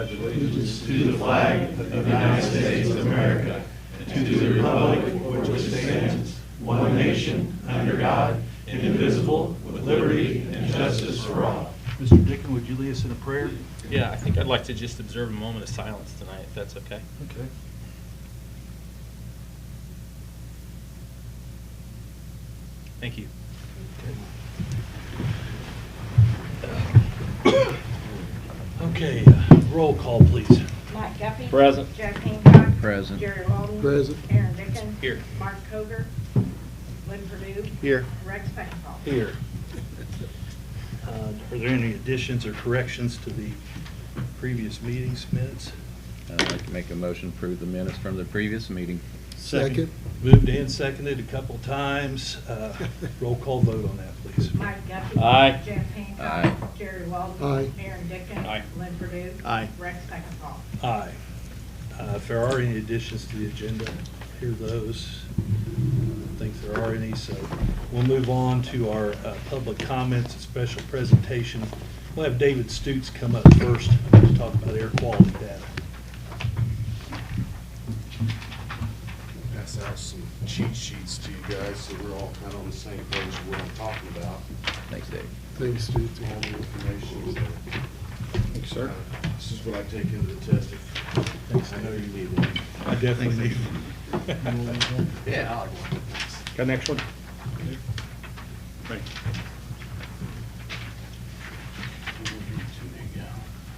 pledge allegiance to the flag of the United States of America and to the republic for which it stands, one nation, under God, indivisible, with liberty and justice for all. Mr. Dickin, would you lead us in a prayer? Yeah, I think I'd like to just observe a moment of silence tonight, if that's okay. Okay. Thank you. Okay, roll call, please. Mike Guffey. Present. Jeff Hancock. Present. Jerry Walden. Present. Aaron Dickens. Here. Mark Koger. Lynn Purdue. Here. Rex Beckdahl. Here. Are there any additions or corrections to the previous meeting's minutes? I'd like to make a motion to approve the minutes from the previous meeting. Second. Moved and seconded a couple times. Roll call vote on that, please. Mike Guffey. Aye. Jeff Hancock. Aye. Jerry Walden. Aye. Aaron Dickens. Aye. Lynn Purdue. Aye. Rex Beckdahl. Aye. If there are any additions to the agenda, hear those. I think there are any, so we'll move on to our public comments and special presentation. We'll have David Stutes come up first to talk about air quality data. Pass out some cheat sheets to you guys so we're all kind of on the same page of what I'm talking about. Thanks, Dave. Thanks, Steve. All the information. Thanks, sir. This is what I take into the test. Thanks, I know Dave. you need one. I definitely need. Yeah, I like one. Got next one?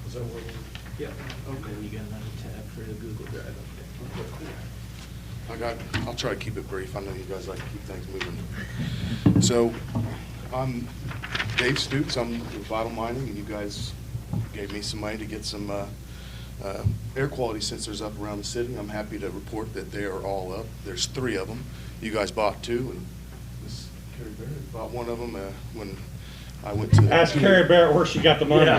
Is that what? Yeah. Okay, you got another tab for the Google Drive I'll try to keep it brief. I know you guys like to keep things moving. So, I'm Dave Stutes. I'm with Vital Mining, and you guys gave me some money to get some air quality sensors up around the city. I'm happy to report that they are all up. There's 3 of them. You guys bought 2, and Miss Carrie Barrett bought one of them when I went to. Ask Carrie Barrett where she got the money. We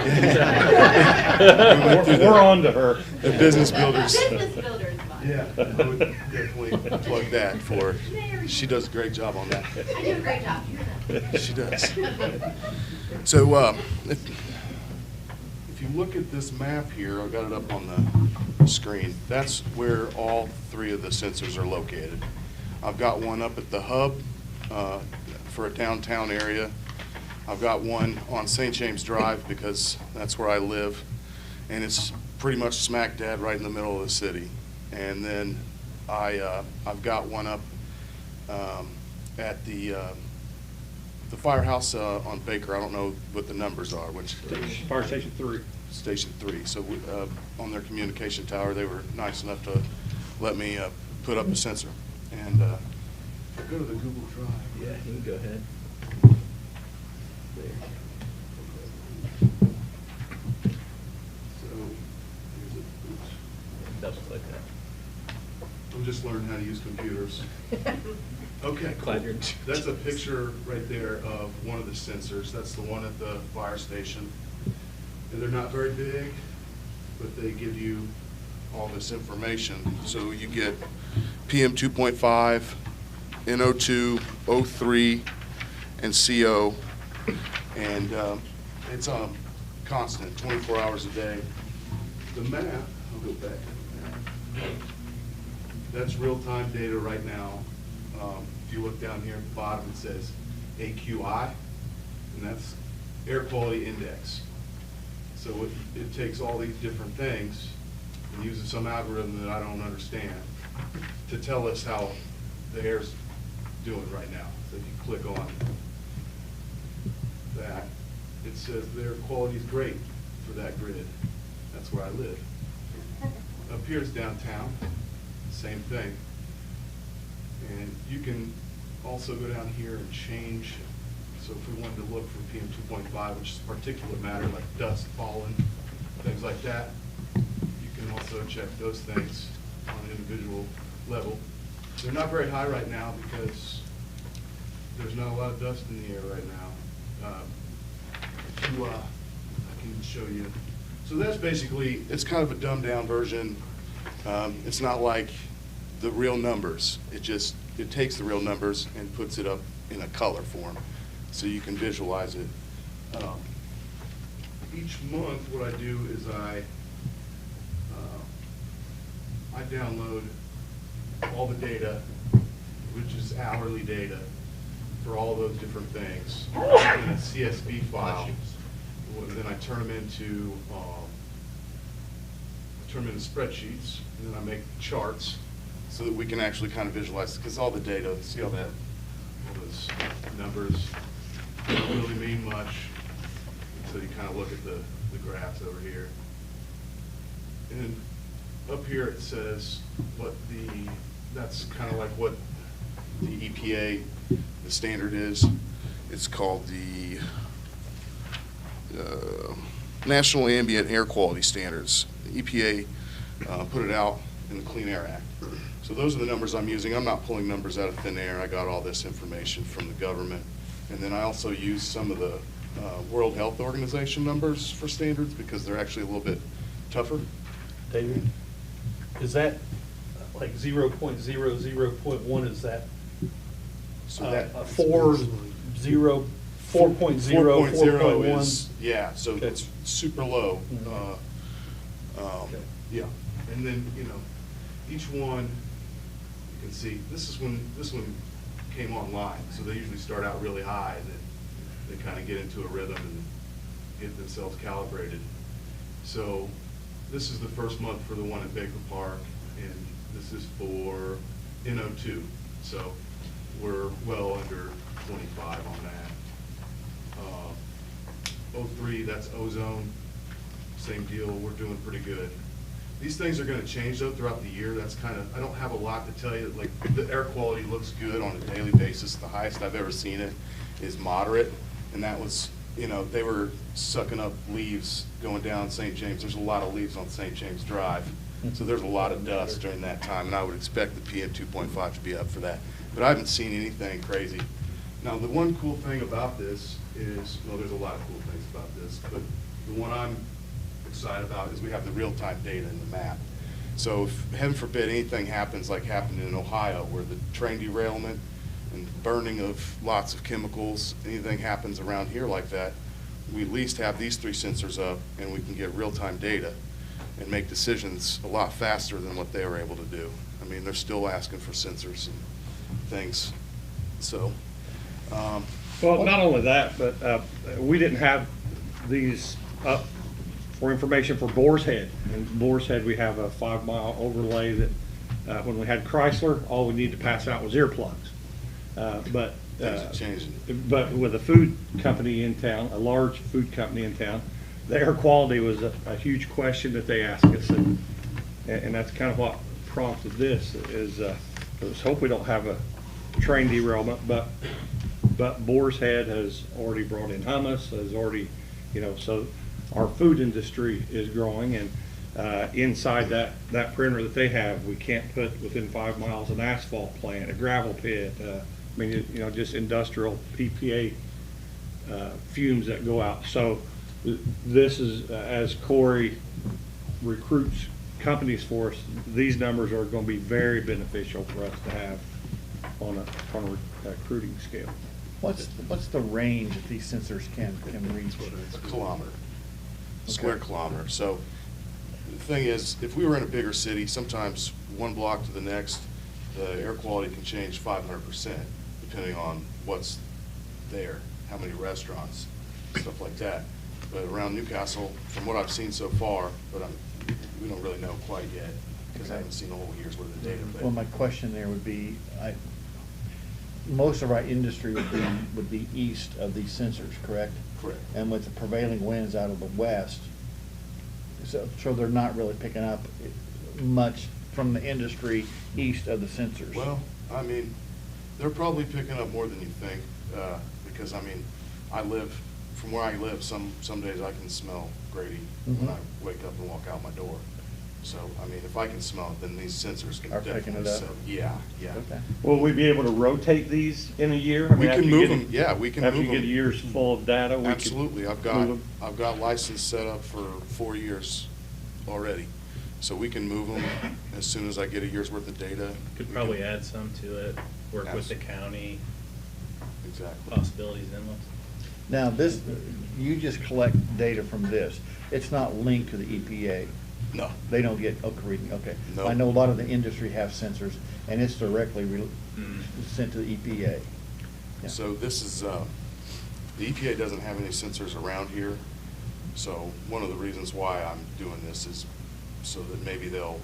went through We're on to her. The business builders. Business builders month. Yeah, I would definitely plug that for her. She does a great job on that. I do a great job. She does. So, if you look at this map here, I've got it up on the screen. That's where all 3 of the sensors are located. I've got one up at the hub for a downtown area. I've got one on St. James Drive because that's where I live, and it's pretty much smack dab right in the middle of the city. And then I've got one up at the firehouse on Baker. I don't know what the numbers are, which Fire Station 3. Station 3. So on their communication tower, they were nice enough to let me put up a sensor. And if I go to the Google Drive. Yeah, you can go ahead. So here's it. Oops. Double click that. I'm just learning how to use computers. Okay, cool. Glad you're- That's a picture right there of one of the sensors. That's the one at the fire station. And they're not very big, but they give you all this information. So you get PM 2.5, NO2, O3, and CO. And it's constant, 24 hours a day. The map, I'll go back to the map. That's real-time data right now. If you look down here at the bottom, it says AQI, and that's air quality index. So it takes all these different things and uses some algorithm that I don't understand to tell us how the air's doing right now. So if you click on that, it says the air quality is great for that grid. That's where I live. Up here's downtown, same thing. And you can also go down here and change. So if we wanted to look for PM 2.5, which is particulate matter like dust, pollen, things like that, you can also check those things on an individual level. They're not very high right now because there's not a lot of dust in the air right now. I can show you. So that's basically, it's kind of a dumbed down version. It's not like the real numbers. It takes the real numbers and puts it up in a color form so you can visualize it. Each month what I do is I I download all the data, which is hourly data, for all those different things in a CSV file. Then I turn them into spreadsheets, and then I make charts so that we can actually kind of visualize, because all the data, see all those numbers don't really mean much until you kind of look at the graphs over here. And up here it says that's kind of like what the EPA, the standard is. It's called the National Ambient Air Quality Standards. The EPA put it out in the Clean Air Act. So those are the numbers I'm using. I'm not pulling numbers out of thin air. I got all this information from the government. And then I also use some of the World Health Organization numbers for standards because they're actually a little bit tougher. David, is that like 0.00.1, is that So that 4.0, 4.0 is, 4.1? yeah, so Okay. it's super low. Mhm. Okay. Yeah, and then, each one, you can see, this one came online, so they usually start out really high, and then they kind of get into a rhythm and get themselves calibrated. So this is the first month for the one at Baker Park, and this is for NO2, so we're well under 25 on that. 03, that's ozone, same deal, we're doing pretty good. These things are gonna change though throughout the year. That's kind of, I don't have a lot to tell you. Like, the air quality looks good on a daily basis. The highest I've ever seen it is moderate, and that was, they were sucking up leaves going down St. James. There's a lot of leaves on St. James Drive, so there's a lot of dust during that time, and I would expect the PM 2.5 to be up for that. But I haven't seen anything crazy. Now, the one cool thing about this is, well, there's a lot of cool things about this, but the one I'm excited about is we have the real-time data in the map. So if, heaven forbid, anything happens like happened in Ohio, where the train derailment and burning of lots of chemicals, anything happens around here like that, we at least have these 3 sensors up, and we can get real-time data and make decisions a lot faster than what they were able to do. I mean, they're still asking for sensors and things, so. Well, not only that, but we didn't have these up for information for Boar's Head. In Boar's Head, we have a 5-mile overlay that when we had Chrysler, all we needed to pass out was earplugs. But Things are changing. But with a food company in town, a large food company in town, the air quality was a huge question that they asked us, and that's kind of what prompted this. Let's hope we don't have a train derailment, but Boar's Head has already brought in hummus, has already, so our food industry is growing, and inside that perimeter that they have, we can't put within 5 miles an asphalt plant, a gravel pit, just industrial PPA fumes that go out. So this is, as Corey recruits companies for us, these numbers are going to be very beneficial for us to have on a recruiting scale. What's the range that these sensors can reach? A kilometer, square kilometer. So the thing is, if we were in a bigger city, sometimes one block to the next, the air quality can change 500%, depending on what's there, how many restaurants, stuff like that. But around Newcastle, from what I've seen so far, but we don't really know quite yet, because I haven't seen a whole year's worth of data. But Well, my question there would be, most of our industry would be east of these sensors, correct? Correct. And with the prevailing winds out of the west, so they're not really picking up much from the industry east of the sensors. Well, I mean, they're probably picking up more than you think, because, I mean, from where I live, some days I can smell Grady when I wake up and walk out my door. So, I mean, if I can smell it, then these sensors can Are picking definitely it up? smell. Yeah. Okay. Will we be able to rotate these in a year? I mean, We after can you move get- them, yeah, we can move After them. you get years full of data, we can Absolutely, move them. I've got license set up for 4 years already. So we can move them as soon as I get a year's worth of data. Could We probably can- add some to it, work with the county, Exactly. possibilities endless. Now, you just collect data from this. It's not linked to the EPA. No. They don't get Oka reading, okay. No. I know a lot of the industry have sensors, and it's directly sent to the EPA. Yeah. So this is, the EPA doesn't have any sensors around here. So one of the reasons why I'm doing this is so that maybe they'll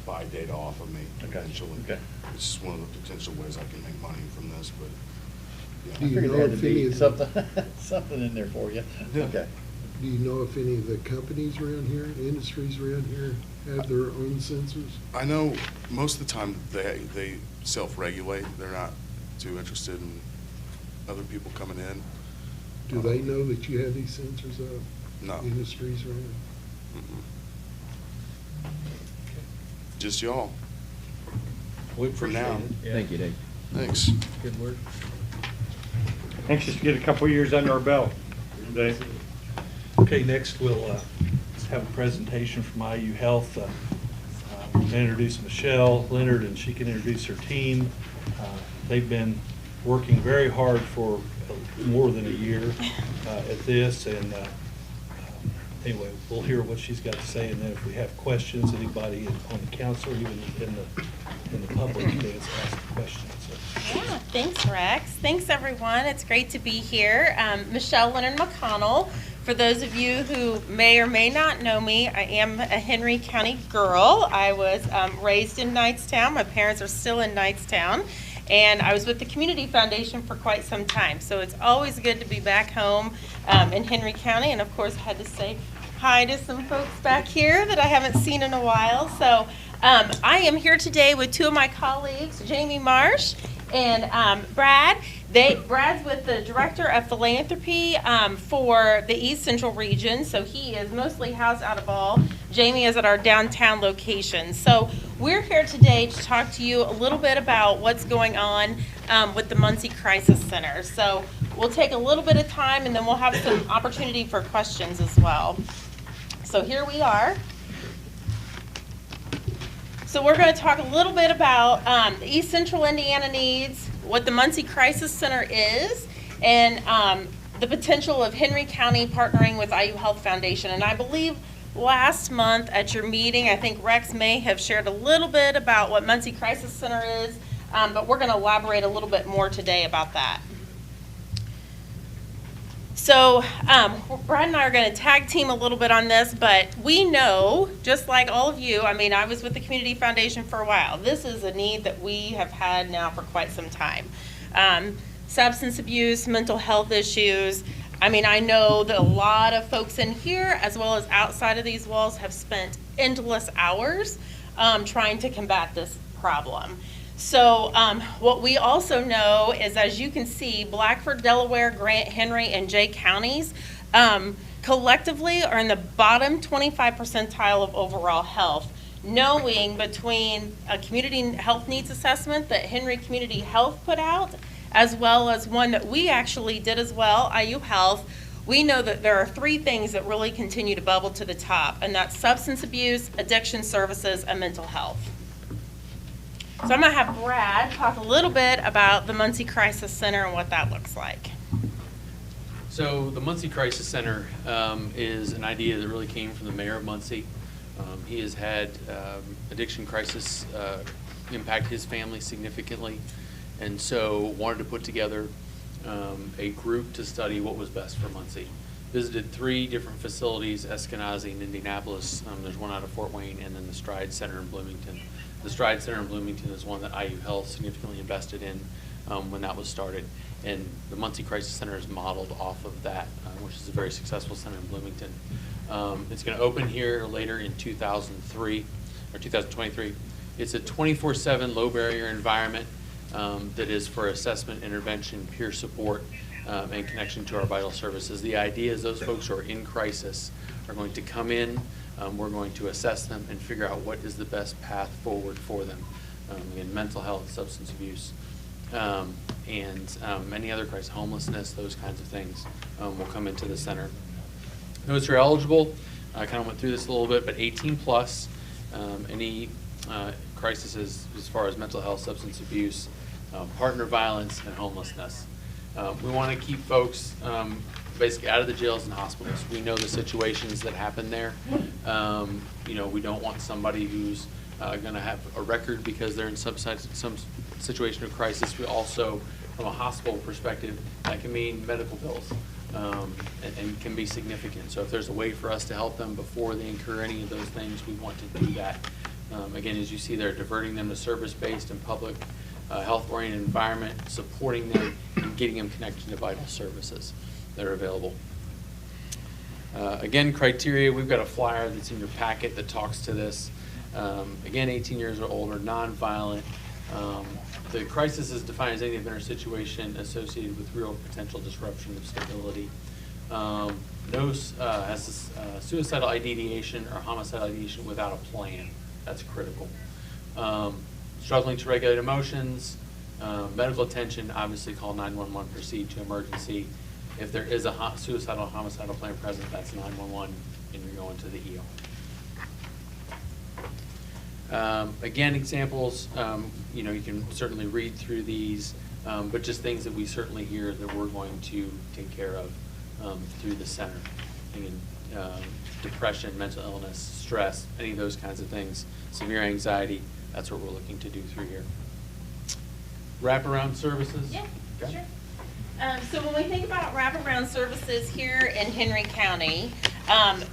buy data off of me Okay, eventually. okay. It's just one of the potential ways I can make money from this, but, I yeah. you figured know there had to if any be of- something, something in there for you. Yeah. Okay. Do you know if any of the companies around here, industries around here, have their own sensors? I know most of the time they self-regulate. They're not too interested in other people coming in. Do they know that you have these sensors up? No. Industries around? Mm-mm. Just y'all. We For appreciate now. it. Yeah. Thank you, Dave. Thanks. Good work. Anxious to get a couple years under our belt, Dave. Okay, next we'll have a presentation from IU Health. I'm gonna introduce Michelle Leonard, and she can introduce her team. They've been working very hard for more than a year at this, and anyway, we'll hear what she's got to say, and then if we have questions, anybody on the council, even in the public, can ask questions. So, Yeah, thanks, Rex. Thanks, everyone. It's great to be here. Michelle Leonard McConnell. For those of you who may or may not know me, I am a Henry County girl. I was raised in Knightstown. My parents are still in Knightstown. And I was with the Community Foundation for quite some time. So it's always good to be back home in Henry County. And of course, I had to say hi to some folks back here that I haven't seen in a while. So I am here today with two of my colleagues, Jamie Marsh and Brad. Brad's with the Director of Philanthropy for the East Central region, so he is mostly housed out of Ball. Jamie is at our downtown location. So we're here today to talk to you a little bit about what's going on with the Muncie Crisis Center. So we'll take a little bit of time, and then we'll have some opportunity for questions as well. So here we are. So we're going to talk a little bit about the East Central Indiana needs, what the Muncie Crisis Center is, and the potential of Henry County partnering with IU Health Foundation. And I believe last month at your meeting, I think Rex may have shared a little bit about what Muncie Crisis Center is, but we're going to elaborate a little bit more today about that. So Brad and I are going to tag team a little bit on this, but we know, just like all of you, I mean, I was with the Community Foundation for a while. This is a need that we have had now for quite some time. Substance abuse, mental health issues. I mean, I know that a lot of folks in here, as well as outside of these walls, have spent endless hours trying to combat this problem. So what we also know is, as you can see, Blackford, Delaware, Grant, Henry, and Jay counties collectively are in the bottom 25 percentile of overall health, knowing between a community health needs assessment that Henry Community Health put out, as well as one that we actually did as well, IU Health. We know that there are three things that really continue to bubble to the top, and that's substance abuse, addiction services, and mental health. So I'm going to have Brad talk a little bit about the Muncie Crisis Center and what that looks like. So the Muncie Crisis Center is an idea that really came from the mayor of Muncie. He has had addiction crisis impact his family significantly, and so wanted to put together a group to study what was best for Muncie. Visited 3 different facilities, Eskenazi and Indianapolis. There's one out of Fort Wayne, and then the Stride Center in Bloomington. The Stride Center in Bloomington is one that IU Health significantly invested in when that was started. And the Muncie Crisis Center is modeled off of that, which is a very successful center in Bloomington. It's going to open here later in 2023. It's a 24/7 low barrier environment that is for assessment, intervention, peer support, and connection to our vital services. The idea is those folks who are in crisis are going to come in. We're going to assess them and figure out what is the best path forward for them. Again, mental health, substance abuse, and many other crises, homelessness, those kinds of things will come into the center. Those who are eligible, I kind of went through this a little bit, but 18 plus, any crisis as far as mental health, substance abuse, partner violence, and homelessness. We want to keep folks basically out of the jails and hospitals. We know the situations that happen there. You know, we don't want somebody who's going to have a record because they're in some situation of crisis. We also, from a hospital perspective, that can mean medical bills and can be significant. So if there's a way for us to help them before they incur any of those things, we want to do that. Again, as you see, they're diverting them to service-based and public health-oriented environment, supporting them and getting them connected to vital services that are available. Again, criteria, we've got a flyer that's in your packet that talks to this. Again, 18 years or older, nonviolent. The crisis is defined as any event or situation associated with real potential disruption of stability. Has suicidal ideation or homicidal ideation without a plan. That's critical. Struggling to regulate emotions, medical attention, obviously call 911, proceed to emergency. If there is a suicidal or homicidal plan present, that's 911, and you're going to the ER. Again, examples, you know, you can certainly read through these, but just things that we certainly hear that we're going to take care of through the center. Again, depression, mental illness, stress, any of those kinds of things, severe anxiety, that's what we're looking to do through here. Wraparound services? Yeah, Okay. sure. So when we think about wraparound services here in Henry County,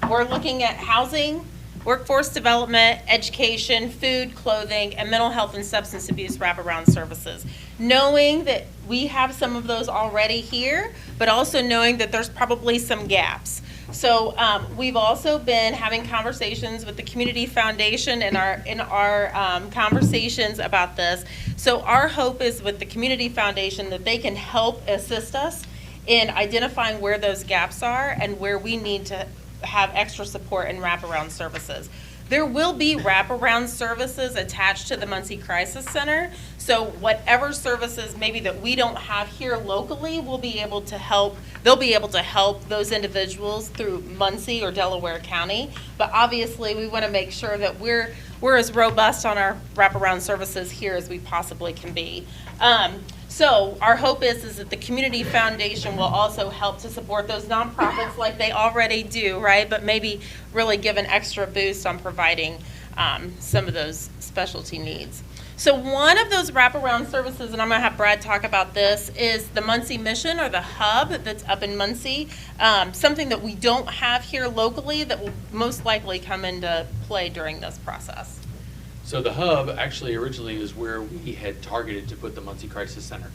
we're looking at housing, workforce development, education, food, clothing, and mental health and substance abuse wraparound services. Knowing that we have some of those already here, but also knowing that there's probably some gaps. So we've also been having conversations with the Community Foundation in our conversations about this. So our hope is with the Community Foundation that they can help assist us in identifying where those gaps are and where we need to have extra support and wraparound services. There will be wraparound services attached to the Muncie Crisis Center. So whatever services maybe that we don't have here locally, we'll be able to help. They'll be able to help those individuals through Muncie or Delaware County. But obviously, we want to make sure that we're as robust on our wraparound services here as we possibly can be. So our hope is that the Community Foundation will also help to support those nonprofits like they already do, right? But maybe really give an extra boost on providing some of those specialty needs. So one of those wraparound services, and I'm going to have Brad talk about this, is the Muncie Mission or the hub that's up in Muncie. Something that we don't have here locally that will most likely come into play during this process. So the hub actually originally is where we had targeted to put the Muncie Crisis Center,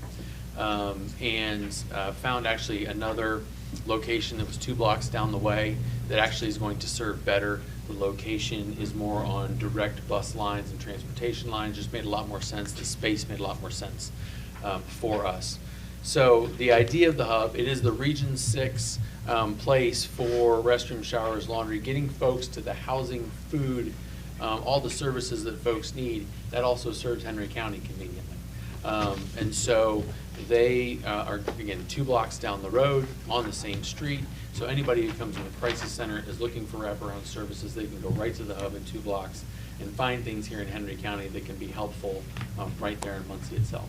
and found actually another location that was 2 blocks down the way that actually is going to serve better. The location is more on direct bus lines and transportation lines, just made a lot more sense. The space made a lot more sense for us. So the idea of the hub, it is the Region 6 place for restroom, showers, laundry, getting folks to the housing, food, all the services that folks need. That also serves Henry County conveniently. And so they are, again, 2 blocks down the road on the same street. So anybody who comes in the crisis center is looking for wraparound services. They can go right to the hub in 2 blocks and find things here in Henry County that can be helpful right there in Muncie itself.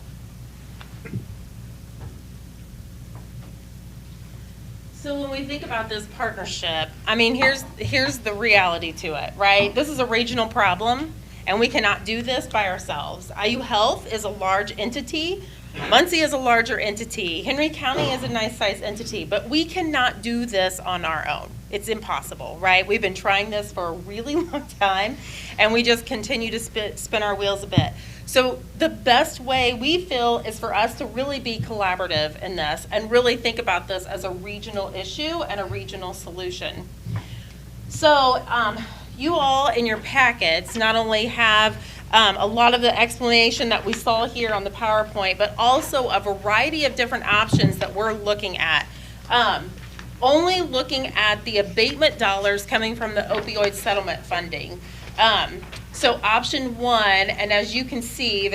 So when we think about this partnership, I mean, here's the reality to it, right? This is a regional problem, and we cannot do this by ourselves. IU Health is a large entity. Muncie is a larger entity. Henry County is a nice sized entity, but we cannot do this on our own. It's impossible, right? We've been trying this for a really long time, and we just continue to spin our wheels a bit. So the best way we feel is for us to really be collaborative in this and really think about this as a regional issue and a regional solution. So you all in your packets not only have a lot of the explanation that we saw here on the PowerPoint, but also a variety of different options that we're looking at. Only looking at the abatement dollars coming from the opioid settlement funding. So option 1, and as you can see,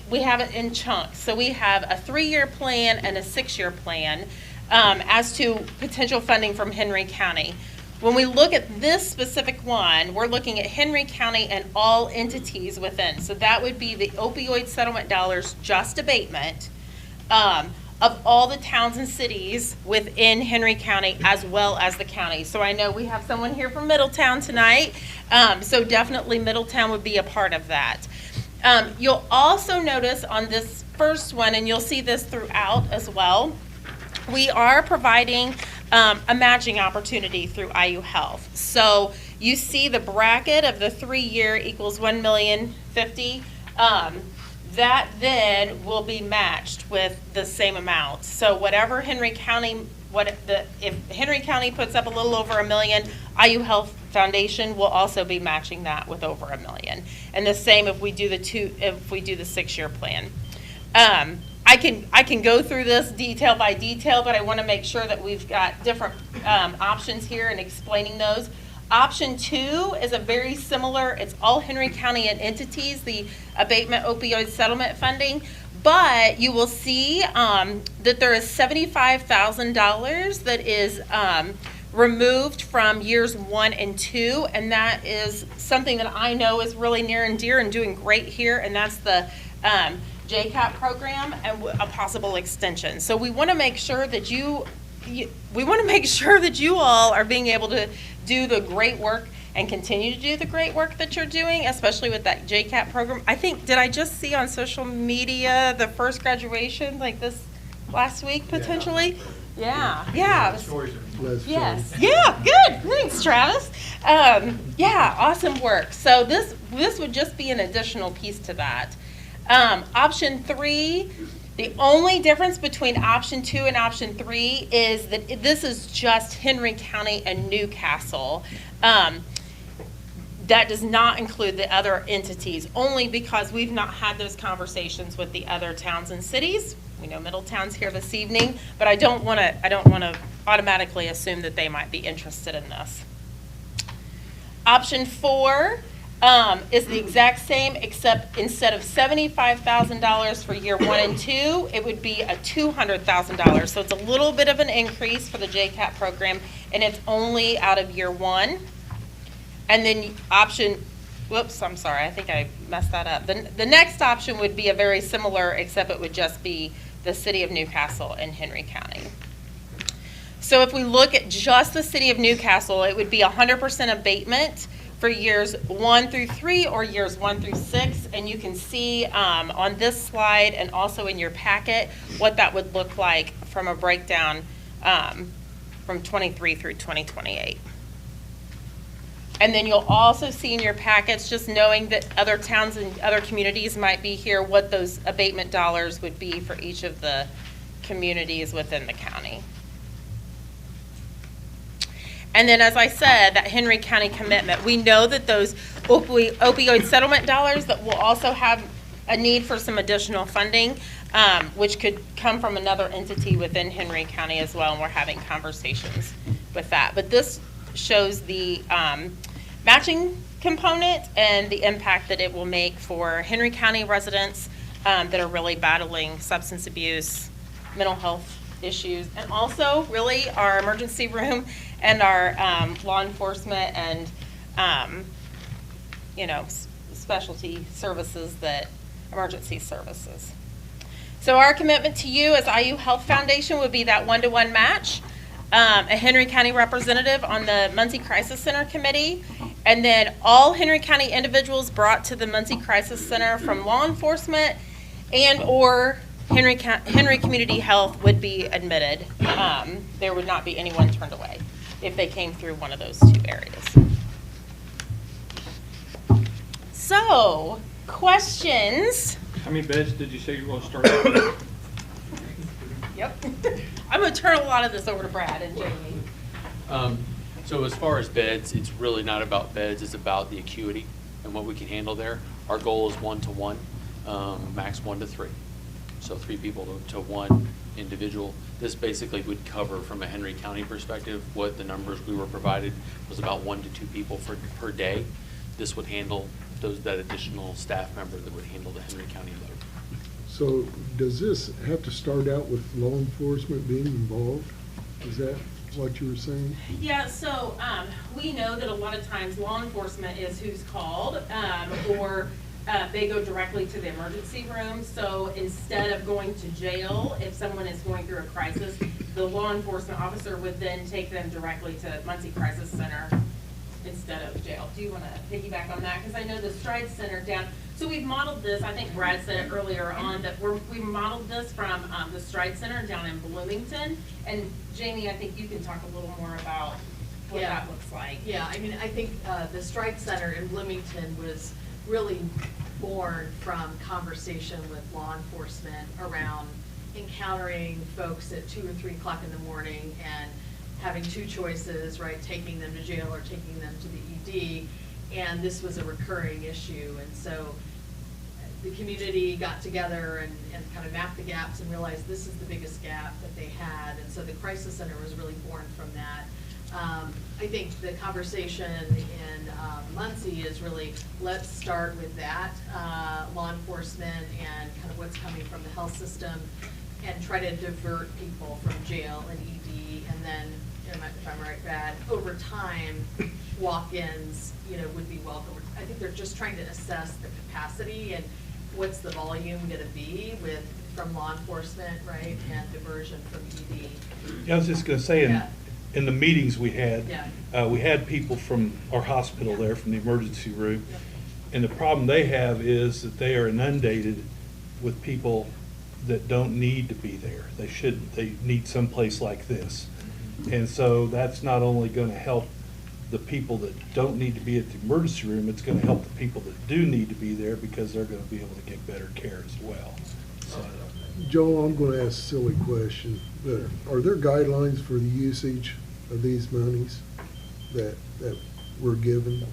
we have it in chunks. So we have a 3-year plan and a 6-year plan as to potential funding from Henry County. When we look at this specific one, we're looking at Henry County and all entities within. So that would be the opioid settlement dollars, just abatement, of all the towns and cities within Henry County as well as the county. So I know we have someone here from Middletown tonight, so definitely Middletown would be a part of that. You'll also notice on this first one, and you'll see this throughout as well, we are providing a matching opportunity through IU Health. So you see the bracket of the 3-year equals $1,050,000. That then will be matched with the same amount. So whatever Henry County, if Henry County puts up a little over $1 million, IU Health Foundation will also be matching that with over $1 million. And the same if we do the 6-year plan. I can go through this detail by detail, but I want to make sure that we've got different options here and explaining those. Option 2 is a very similar, it's all Henry County and entities, the abatement opioid settlement funding, but you will see that there is $75,000 that is removed from years 1 and 2, and that is something that I know is really near and dear and doing great here, and that's the JCAP program and a possible extension. So we want to make sure that you all are being able to do the great work and continue to do the great work that you're doing, especially with that JCAP program. I think, did I just see on social media the first graduation like this last week potentially? Yeah. Yes. Yeah, good. Thanks, Travis. Yeah, awesome work. So this would just be an additional piece to that. Option 3, the only difference between option 2 and option 3 is that this is just Henry County and Newcastle. That does not include the other entities, only because we've not had those conversations with the other towns and cities. We know Middletown's here this evening, but I don't want to automatically assume that they might be interested in this. Option 4 is the exact same, except instead of $75,000 for year 1 and 2, it would be a $200,000. So it's a little bit of an increase for the JCAP program, and it's only out of year 1. And then whoops, I'm sorry, I think I messed that up. The next option would be a very similar, except it would just be the city of Newcastle and Henry County. So if we look at just the city of Newcastle, it would be 100% abatement for years 1 through 3 or years 1 through 6, and you can see on this slide and also in your packet what that would look like from a breakdown from 23 through 2028. And then you'll also see in your packets, just knowing that other towns and other communities might be here, what those abatement dollars would be for each of the communities within the county. And then, as I said, that Henry County commitment, we know that those opioid settlement dollars that will also have a need for some additional funding, which could come from another entity within Henry County as well, and we're having conversations with that. But this shows the matching component and the impact that it will make for Henry County residents that are really battling substance abuse, mental health issues, and also really our emergency room and our law enforcement and specialty services, that emergency services. So our commitment to you as IU Health Foundation would be that 1-to-1 match, a Henry County representative on the Muncie Crisis Center Committee, and then all Henry County individuals brought to the Muncie Crisis Center from law enforcement and or Henry Community Health would be admitted. There would not be anyone turned away if they came through one of those 2 areas. So, questions? How many beds did you say you were going to start out with? Yep. I'm going to turn a lot of this over to Brad and Jamie. So as far as beds, it's really not about beds, it's about the acuity and what we can handle there. Our goal is 1-to-1, max 1 to 3. So 3 people to 1 individual. This basically would cover, from a Henry County perspective, what the numbers we were provided was about 1 to 2 people per day. This would handle that additional staff member that would handle the Henry County load. So does this have to start out with law enforcement being involved? Is that what you were saying? Yeah, so we know that a lot of times law enforcement is who's called, or they go directly to the emergency room. So instead of going to jail, if someone is going through a crisis, the law enforcement officer would then take them directly to Muncie Crisis Center instead of jail. Do you want to piggyback on that? Because I know the Stride Center down, so we've modeled this, I think Brad said it earlier on, that we modeled this from the Stride Center down in Bloomington. And Jamie, I think you can talk a little more about what that looks like. Yeah, I mean, I think the Stride Center in Bloomington was really born from conversation with law enforcement around encountering folks at 2 or 3 o'clock in the morning and having two choices, right, taking them to jail or taking them to the ED, and this was a recurring issue. And so the community got together and kind of mapped the gaps and realized this is the biggest gap that they had, and so the Crisis Center was really born from that. I think the conversation in Muncie is really, let's start with that, law enforcement and kind of what's coming from the health system, and try to divert people from jail and ED, and then, if I'm right, Brad, over time, walk-ins, would be welcome. I think they're just trying to assess the capacity and what's the volume gonna be from law enforcement, right, and diversion from ED. Yeah, I was just gonna say, Yeah. in the meetings we had, Yeah. we had people from our hospital there, from the emergency room. And the problem they have is that they are inundated with people that don't need to be there. They need someplace like this. And so that's not only gonna help the people that don't need to be at the emergency room, it's gonna help the people that do need to be there, because they're gonna be able to get better care as well. So, Joel, I'm gonna ask a silly question, but are there guidelines for the usage of these monies that we're given?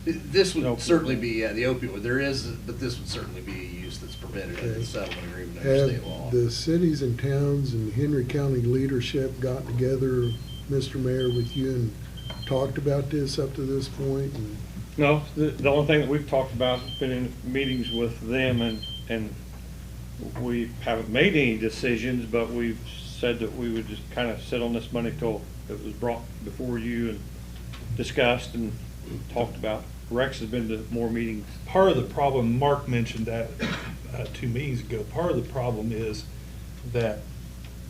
This would certainly be, the opioid, there is, but this would certainly be a use that's permitted under the Okay. settlement agreement under state law. Have the cities and towns and Henry County leadership gotten together, Mr. Mayor, with you and talked about this up to this point? And No, the only thing that we've talked about has been in meetings with them, and we haven't made any decisions, but we've said that we would just kind of sit on this money till it was brought before you and discussed and talked about. Rex has been to more meetings. part of the problem, Mark mentioned that 2 meetings ago, part of the problem is that,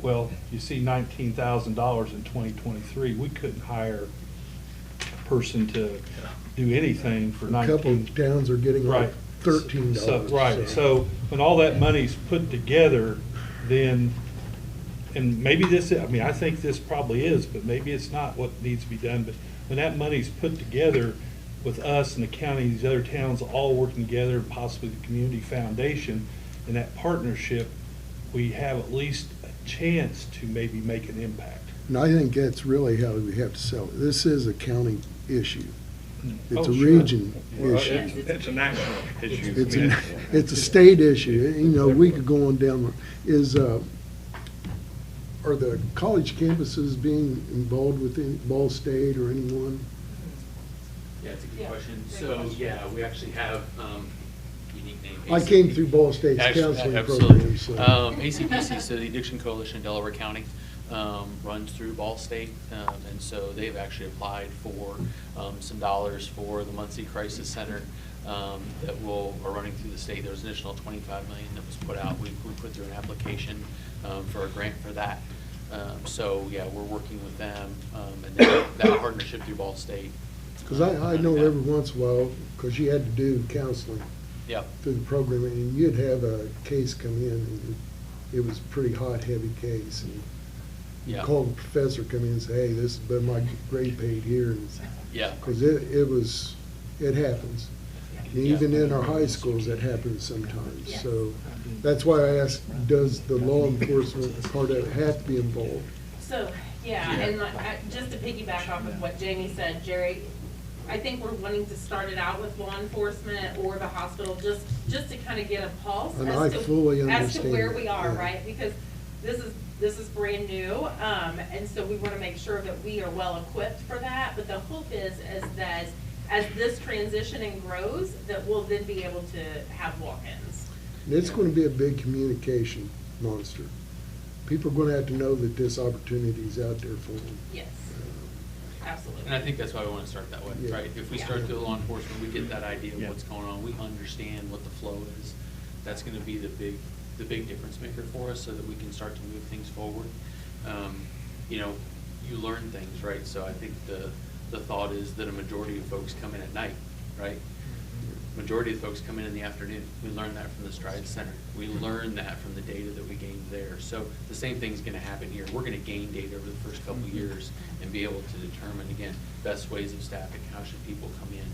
well, you see $19,000 in 2023, we couldn't hire a person to do anything for a couple of towns are getting like Right. $13. Right, so when all that money's put together, then, and maybe this, I think this probably is, but maybe it's not what needs to be done, but when that money's put together with us and the county, these other towns all working together, and possibly the community foundation, and that partnership, we have at least a chance to maybe make an impact. And I think that's really how we have to sell it. This is a county issue. It's Oh, a sure. region Well, issue. it's a national issue. It's a state issue. We could go on down, are the college campuses being involved with Ball State or anyone? Yeah, it's a good Yeah, question. great So, question. yeah, we actually have, unique name. I came through Ball State's Actually, counseling absolutely. program, so. ACPC, so the Addiction Coalition in Delaware County, runs through Ball State, and so they've actually applied for some dollars for the Muncie Crisis Center that are running through the state. There was an additional $25 million that was put out. We put through an application for a grant for that. So, yeah, we're working with them, and that partnership through Ball State. Because I know every once in a while, because you had to do counseling Yep. through the program, and you'd have a case come in, and it was a pretty hot, heavy case, and you Yeah. call the professor, come in and say, hey, this has been my grade paid here, and Yeah. because it happens. And even in our high schools, it happens sometimes. Yes. So that's why I asked, does the law enforcement part of it have to be involved? So, yeah, and just to piggyback off of what Jamie said, Jerry, I think we're wanting to start it out with law enforcement or the hospital, just to kind of get a pulse. And as I to- fully As to understand where that, we are, yeah. right? Because this is brand new, and so we want to make sure that we are well equipped for that. But the hope is that as this transitioning grows, that we'll then be able to have walk-ins. And it's going to be a big communication monster. People are going to have to know that this opportunity is out there for them. Yes. Absolutely. And I think that's why we want to start that way, Yeah. right? If we Yeah. start through law enforcement, we get that idea of Yeah. what's going on, we understand what the flow is. That's gonna be the big difference maker for us, so that we can start to move things forward. You know, you learn things, right? So I think the thought is that a majority of folks come in at night, right? Majority of folks come in the afternoon. We learned that from the Stride Center. We learned that from the data that we gained there. So the same thing's gonna happen here. We're gonna gain data over the first couple of years and be able to determine, again, best ways of staffing, how should people come in.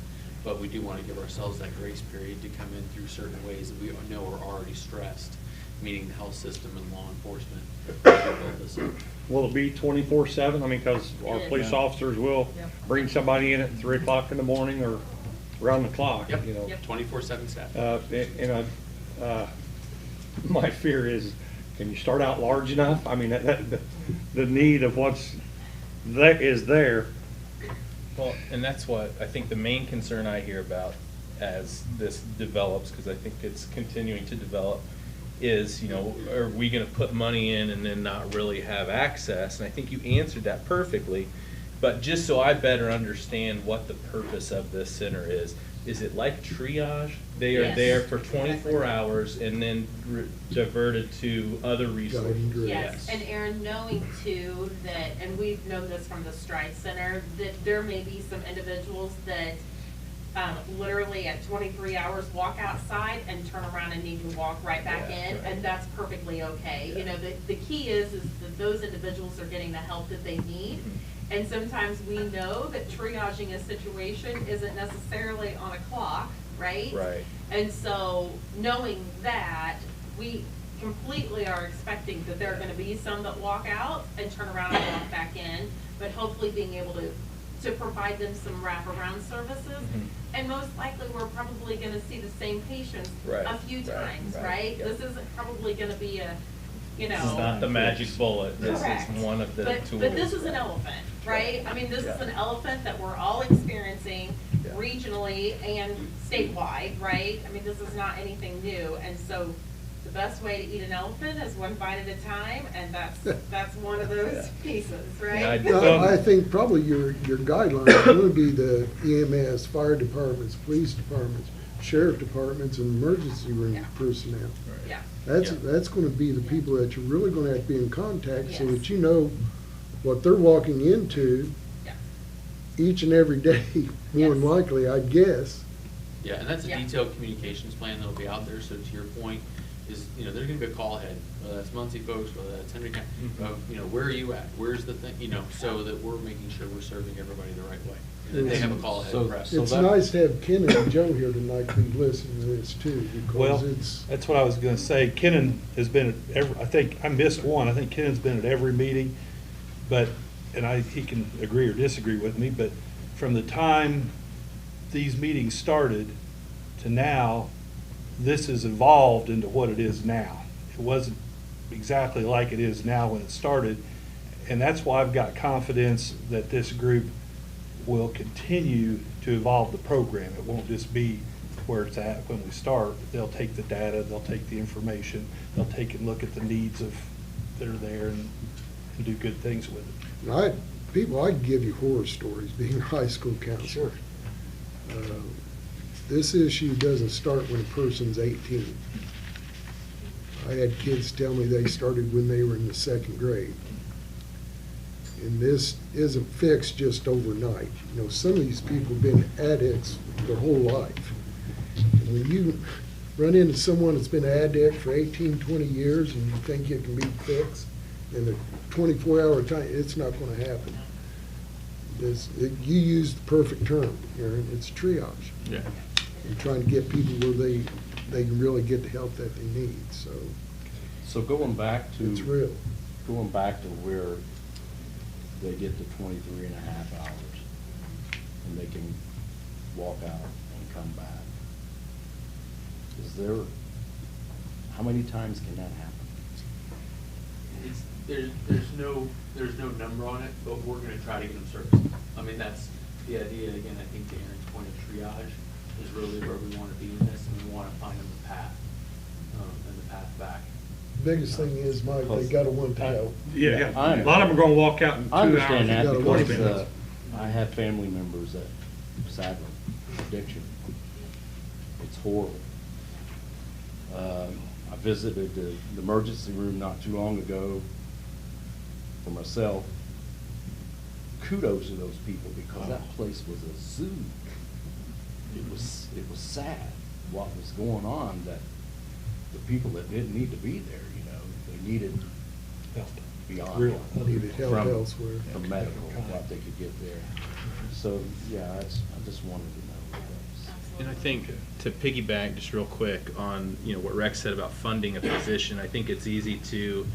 But we do wanna give ourselves that grace period to come in through certain ways that we know are already stressed, meaning the health system and law enforcement. to build this up. Will it be 24/7? I mean, because our police officers will Yep. bring somebody in at 3 o'clock in the morning or around the clock, Yep, you know. 24/7 staff. My fear is, can you start out large enough? I mean, the need of what's is there. Well, and that's what, I think the main concern I hear about as this develops, because I think it's continuing to develop, is, you know, are we gonna put money in and then not really have access? And I think you answered that perfectly, but just so I better understand what the purpose of this center is it like triage? They are Yes. there for 24 hours and then diverted to other resources? Guiding direct. Yes, and Aaron, knowing too that, and we've known this from the Stride Center, that there may be some individuals that literally at 23 hours walk outside and turn around and need to walk right back Yeah, in, right. and that's perfectly okay. You know, the key is that those individuals are getting the help that they need. And sometimes we know that triaging a situation isn't necessarily on a clock, right? Right. And so, knowing that, we completely are expecting that there are gonna be some that walk out and turn around and walk back in, but hopefully being able to provide them some wraparound services. Mhm. And most likely, we're probably gonna see the same patients Right, a few right, times, right, right? yep. This isn't probably gonna be a, you know. This is not the magic bullet, this Correct. is one of the But- tools. But this is an elephant, right? I mean, this is an elephant that we're all experiencing Yeah. regionally and statewide, right? I mean, this is not anything new, and so the best way to eat an elephant is one bite at a time, and that's one of those Yeah. pieces, Yeah, right? Well, I think probably your guidelines are going to be the EMS, fire departments, police departments, sheriff departments, and emergency room Yeah. personnel. Yeah, That's going to be the people that you're really going to have to be in contact so Yes. that you know what they're walking into yeah, each and every day, more than Yes. likely, I guess. Yeah, and that's a Yeah. detailed communications plan that'll be out there, so to your point, is, you know, there's gonna be a call ahead, whether that's Muncie folks, whether that's Henry County, you know, where are you at? Where's the thing, you know, so that we're making sure we're serving everybody the right way. And that they have a call ahead So- press. It's nice to have Ken and Joe here tonight to be listening to this too, Well, because it's, that's what I was gonna say. Kennan has been at every, I think, I missed one. I think Kennan's been at every meeting, but, and he can agree or disagree with me, but from the time these meetings started to now, this has evolved into what it is now. It wasn't exactly like it is now when it started, and that's why I've got confidence that this group will continue to evolve the program. It won't just be where it's at when we start. They'll take the data, they'll take the information, they'll take and look at the needs of, that are there and do good things with it. I can give you horror stories, being a high school counselor. This issue doesn't start when a person's 18. I had kids tell me they started when they were in the second grade. And this isn't fixed just overnight. You know, some of these people have been addicts their whole life. And when you run into someone that's been an addict for 18, 20 years and you think it can be fixed in a 24-hour time, it's not going to happen. You used the perfect term, Aaron, it's triage. Yeah. You're trying to get people where they can really get the help that they need, so So going back it's real. going back to where they get to 23 and a half hours and they can walk out and come back. How many times can that happen? There's no number on it, but we're gonna try to get them serviced. I mean, that's the idea, again, I think to Aaron's point of triage is really where we wanna be in this, and we wanna find them the path, and the path back. Biggest thing is, Mike, they gotta want to help. Yeah, I a lot of them are gonna walk out in 2 I hours. understand that gotta because work minutes. I have family members that sadly, addiction. It's horrible. I visited the emergency room not too long ago for myself. Kudos to those people because that place was a zoo. It was sad what was going on, that the people that didn't need to be there, you know, they needed Help. beyond Real. help. Needed help From- elsewhere. From medical, what they could get there. So, yeah, I just wanted to know what that was. And I think to piggyback just real quick on, what Rex said about funding a position, I think it's easy to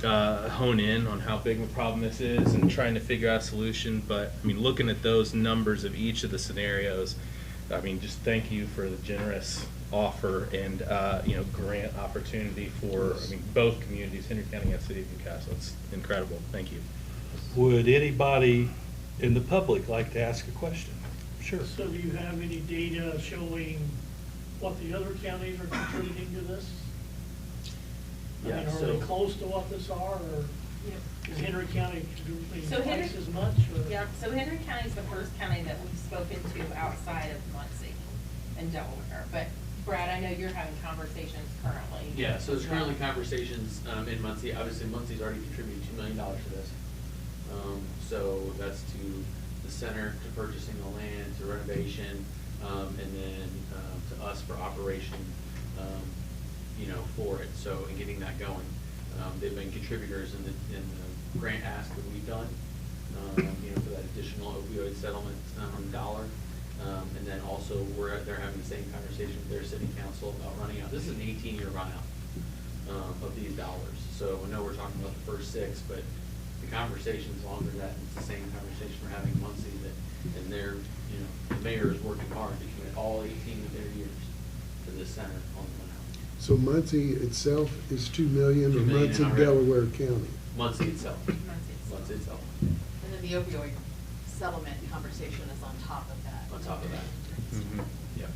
hone in on how big of a problem this is and trying to figure out a solution. But, I mean, looking at those numbers of each of the scenarios, I mean, just thank you for the generous offer and, grant opportunity for, both communities, Henry County and City of Newcastle. It's incredible. Thank you. Would anybody in the public like to ask a question? Sure. So do you have any data showing what the other counties are contributing to this? I mean, are they close to what this are, or is Henry County contributing So twice as much? Or? Yeah, so Henry County is the first county that we've spoken to outside of Muncie and Delaware. But Brad, I know you're having conversations currently. Yeah, so there's currently conversations in Muncie. Obviously, Muncie's already contributed $2 million to this. So that's to the center, to purchasing the land, to renovation, and then to us for operation, for it. So in getting that going, they've been contributors in the grant ask that we've done, for that additional opioid settlement dollar. And then also they're having the same conversation with their city council about running out. This is an 18-year run out of these dollars. So I know we're talking about the first 6, but the conversation's longer than that. And it's the same conversation we're having in Muncie and they're, the mayor is working hard to commit all 18 of their years to this center on the run out. So Muncie itself is 2 million, or 2 million Muncie, already. Delaware County? Muncie itself. Muncie itself. And then the opioid settlement conversation is on top of that. On top of that. Yeah.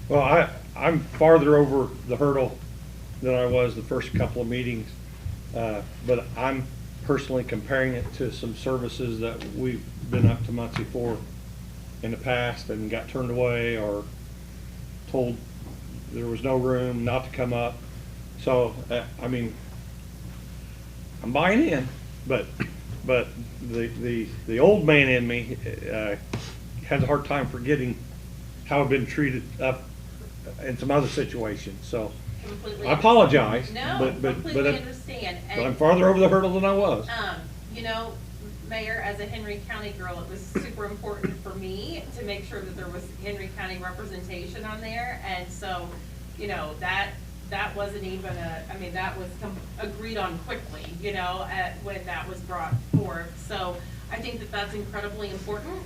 Well, I'm farther over the hurdle than I was the first couple of meetings, but I'm personally comparing it to some services that we've been up to Muncie for in the past and got turned away or told there was no room not to come up. So, I'm buying in, but the old man in me has a hard time forgetting how I've been treated up in some other situations. So Completely I apologize, No, but completely understand. But I'm farther over the hurdle than I was. Mayor, as a Henry County girl, it was super important for me to make sure that there was Henry County representation on there. And so, that wasn't even that was agreed on quickly, when that was brought forth. So I think that that's incredibly important,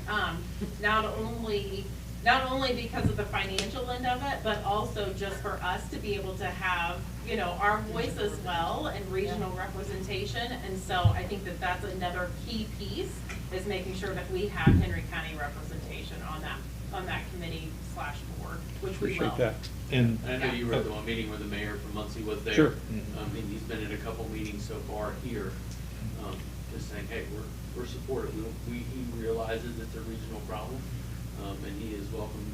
not only because of the financial end of it, but also just for us to be able to have, our voice as well and regional representation. And so I think that that's another key piece, is making sure that we have Henry County representation on that committee/board, which we will. Appreciate that. And I know you were at the one meeting where the mayor from Muncie was there. Sure. And he's been at a couple meetings so far here, just saying, hey, we're supportive. He realizes it's a regional problem, and he has welcomed,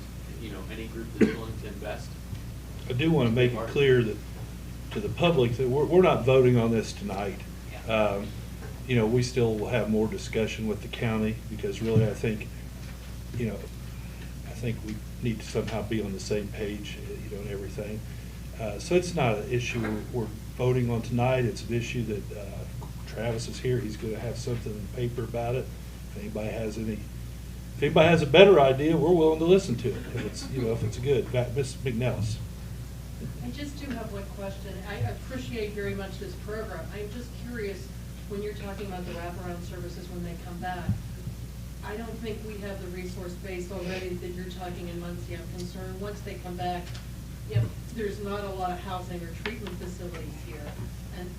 any group that's willing to invest. I do want to make it clear that to the public that we're not voting on this tonight. We still will have more discussion with the county, because really I think we need to somehow be on the same page, and everything. So it's not an issue we're voting on tonight. It's an issue that Travis is here. He's going to have something in the paper about it. If anybody has a better idea, we're willing to listen to it. If it's good. Ms. McNellis. I just do have one question. I appreciate very much this program. I'm just curious, when you're talking about the wraparound services when they come back, I don't think we have the resource base already that you're talking in Muncie. I'm concerned once they come back, there's not a lot of housing or treatment facilities here. And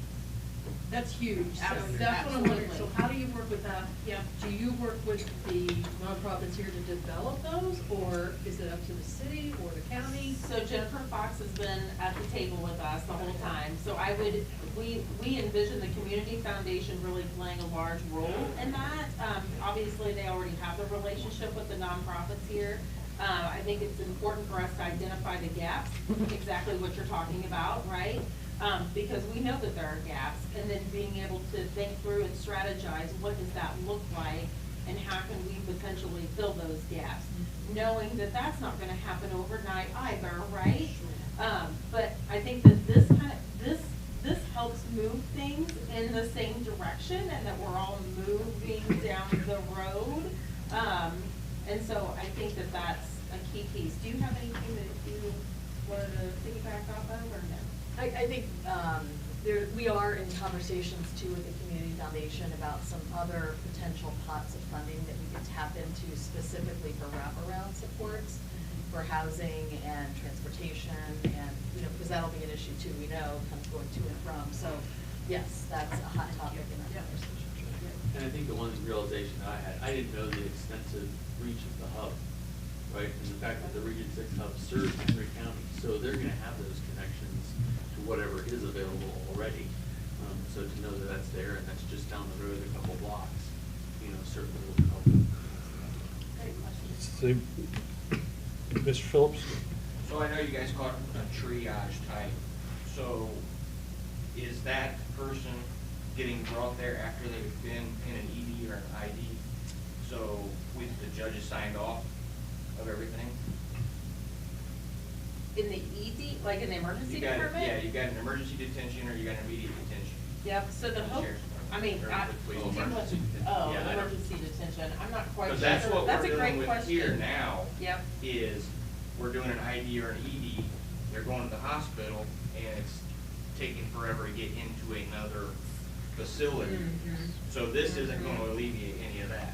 That's huge. So Absolutely. that's what I'm wondering. So how do you work with that? Yep. Do you work with the nonprofits here to develop those, or is it up to the city or the county? So Jennifer Fox has been at the table with us the whole time. So we envision the Community Foundation really playing a large role in that. Obviously, they already have the relationship with the nonprofits here. I think it's important for us to identify the gaps, exactly what you're talking about, right? Because we know that there are gaps, and then being able to think through and strategize, what does that look like, and how can we potentially fill those gaps? Knowing that that's not gonna happen overnight either, right? But I think that this helps move things in the same direction, and that we're all moving down the road. And so I think that that's a key piece. Do you have anything that you wanted to piggyback off of, or no? I think we are in conversations too with the Community Foundation about some other potential pots of funding that we could tap into specifically for wraparound supports for housing and transportation, and, because that'll be an issue too, we know, kind of going to and from. So, yes, that's a hot topic in our conversation. And I think the one realization that I had, I didn't know the extensive reach of the hub, right? And the fact that the Region 6 hub serves Henry County, so they're gonna have those connections to whatever is available already. So to know that that's there and that's just down the road a couple blocks, certainly will help. Great question. So, Mr. Phillips? So I know you guys call it a triage type. So is that person getting brought there after they've been in an ED or an ID? So with the judges signed off of everything? In the ED, like in the emergency department? Yeah, you got an emergency detention or you got an immediate detention. Yep, so the hope, I mean, emergency detention. emergency detention, I'm not quite sure. Because that's what That's we're a great dealing with question. here now. Yep. Is we're doing an ID or an ED, they're going to the hospital, and it's taking forever to get into another facility. Mhm. So this isn't going to alleviate any of that.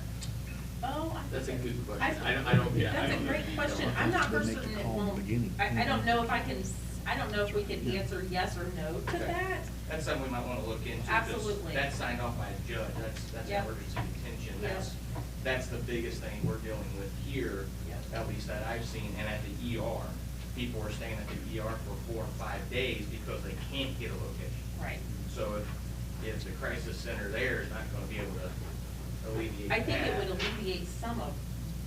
Oh, That's a good question. I don't know. That's a great question. I'm not for certain it won't, I don't know if I can, I don't know if we can answer yes or no to Okay. that. That's something we might want to look into. 'cause Absolutely. That's signed off by a judge, that's Yep. emergency detention. Yep. That's the biggest thing we're dealing with here, Yep. at least that I've seen, and at the ER. People are staying at the ER for 4 or 5 days because they can't get a location. Right. So if the crisis center there is not going to be able to alleviate that. I think it would alleviate some of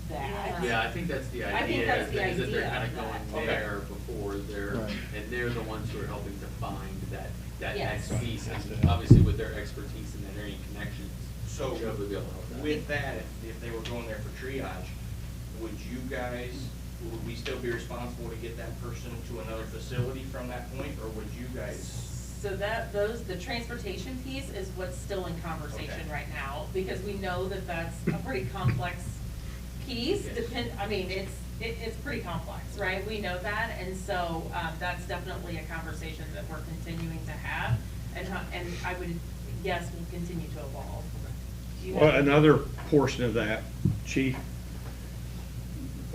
that. Yeah, I think that's the idea. I think that's the is that they're idea kind of of that. going there before they're, Right. and they're the ones who are helping to find that Yes. next piece. And obviously with their expertise and their connections, So they'll be able to help that. with that, if they were going there for triage, would we still be responsible to get that person to another facility from that point, or would you guys? So the transportation piece is what's still in conversation Okay. right now, because we know that that's a pretty complex piece. Yes. It's pretty complex, right? We know that, and so, that's definitely a conversation that we're continuing to have, and I would guess will continue to evolve. Do you have- Well, another portion of that, Chief,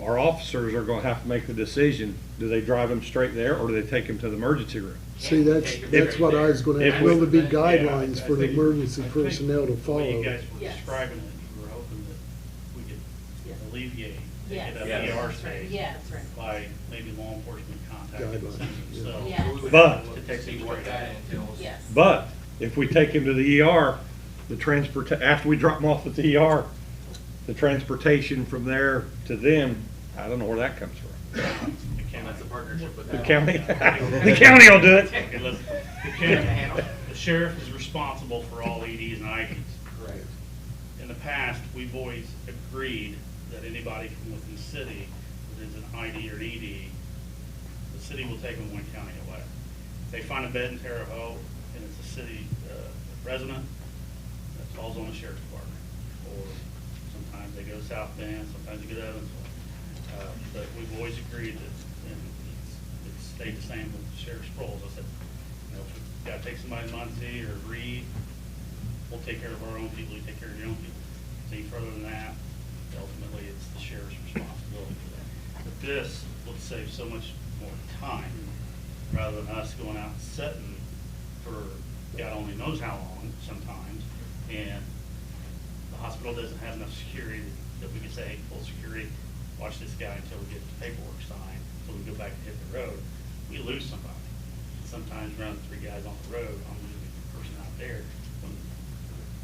our officers are gonna have to make the decision, do they drive them straight there, or do they take them to the emergency room? See, that's what I was gonna, If will we- there be Yeah, guidelines for the think- emergency I think personnel to The way you follow? guys were Yes. describing it, you were hoping that we could alleviate, Yes. get Yes. a ER stage Yes. by maybe law enforcement contacting the Guidelines, center yeah. themselves. Yes. We would But- have to look To take see them what straight that out. entails. Yes. But if we take him to the ER, after we drop him off at the ER, the transportation from there to them, I don't know where that comes from. And that's a partnership with The that. county, the county will do it. Okay, listen, the sheriff is responsible for all EDs and IDs. Correct. In the past, we've always agreed that anybody from within the city that is an ID or an ED, the city will take them one county away. If they find a bed in Terre Haute and it's a city resident, that falls on the sheriff's department. Or sometimes they go to South Bend, sometimes they go to Evansville. But we've always agreed that, and it's stayed the same with Sheriff Sproles. I said, if we've got to take somebody to Muncie or Reed, we'll take care of our own people, you take care of your own people. Any further than that, ultimately, it's the sheriff's responsibility for that. But this will save so much more time, rather than us going out and sitting for God only knows how long sometimes, and the hospital doesn't have enough security that we can say, hey, full security, watch this guy until we get the paperwork signed, until we go back and hit the road. We lose somebody. Sometimes running 3 guys on the road, I'm losing the person out there, when,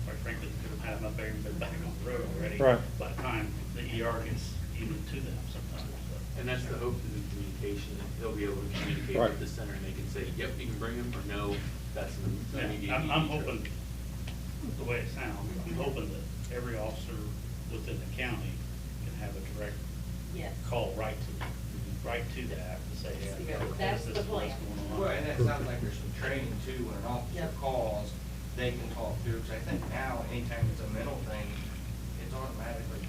quite frankly, we could have had them up there and been back on the road already. Right. By the time the ER gets even to them sometimes, so. And that's the hope through the communication, that they'll be able to communicate Right. with the center and they can say, yep, you can bring them, or no, that's an immediate. Yeah, I'm hoping, the way it sounds, I'm hoping that every officer within the county can have a direct Yes. call right to that, to say, yeah, That's this the is what's plan. going on. Well, and it sounds like there's some training too, when an officer Yep. calls, they can talk through, because I think now, anytime it's a mental thing, it's automatically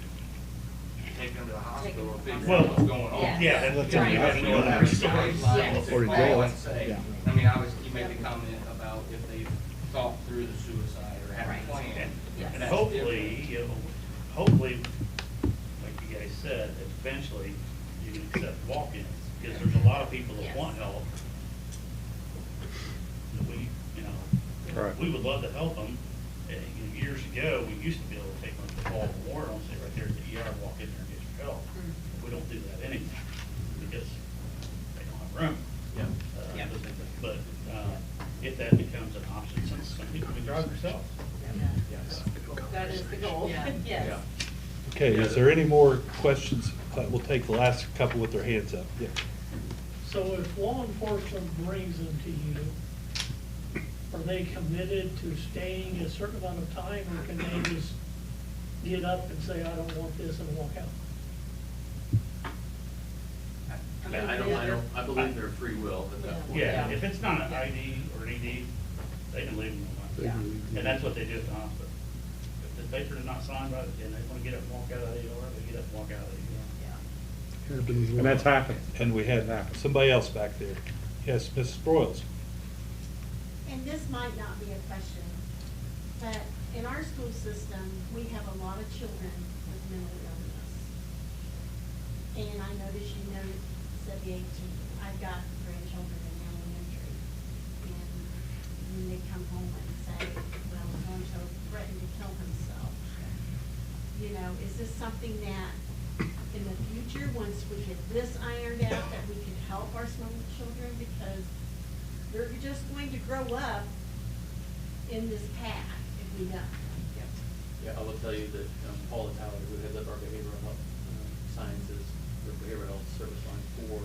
taking them to the hospital, or figure Well, out what's going on. yes. Yeah, and Right. you have to know that. Yes. Or Call jail. and say, Yeah. I mean, obviously, you made the comment about if they've thought through the suicide or had a Right. plan. Yes. And that's hopefully, different. you know, hopefully, like you guys said, eventually you can accept walk-ins, because there's a lot of people that Yes. want help. That we, you know, Right. we would love to help them. Years ago, we used to be able to take them to the Ball Memorial and say right there at the ER, walk in there and get your help. We don't do that anymore, because they don't have room. Yeah. Yeah. But if that becomes an option, some people can drive themselves. Yes. That is the goal. Yeah. Yes. Okay, is there any more questions? We'll take the last couple with their hands up. Yeah. So if law enforcement brings them to you, are they committed to staying a certain amount of time, or can they just get up and say, I don't want this, and walk out? I believe they're free will at that point. Yeah, if it's not an ID or an ED, they can leave them They alone. can leave them. And that's what they do at the hospital. If the paper is not signed by, and they want to get up and walk out of the ER, they get up and walk out of the ER. Happens a And that's lot. happened. And we had somebody else back there. Yes, Mrs. Broyles. And this might not be a question, but in our school system, we have a lot of children with mental illness. And I notice you know, said the 18, I've got grandchildren in elementary. And when they come home and say, well, so-and-so threatened to kill himself. You know, is this something that in the future, once we get this ironed out, that we can help our small children? Because they're just going to grow up in this path if we don't. Yeah, I will tell you that Paula Tyler, who heads up our behavioral health sciences, or behavioral health service line for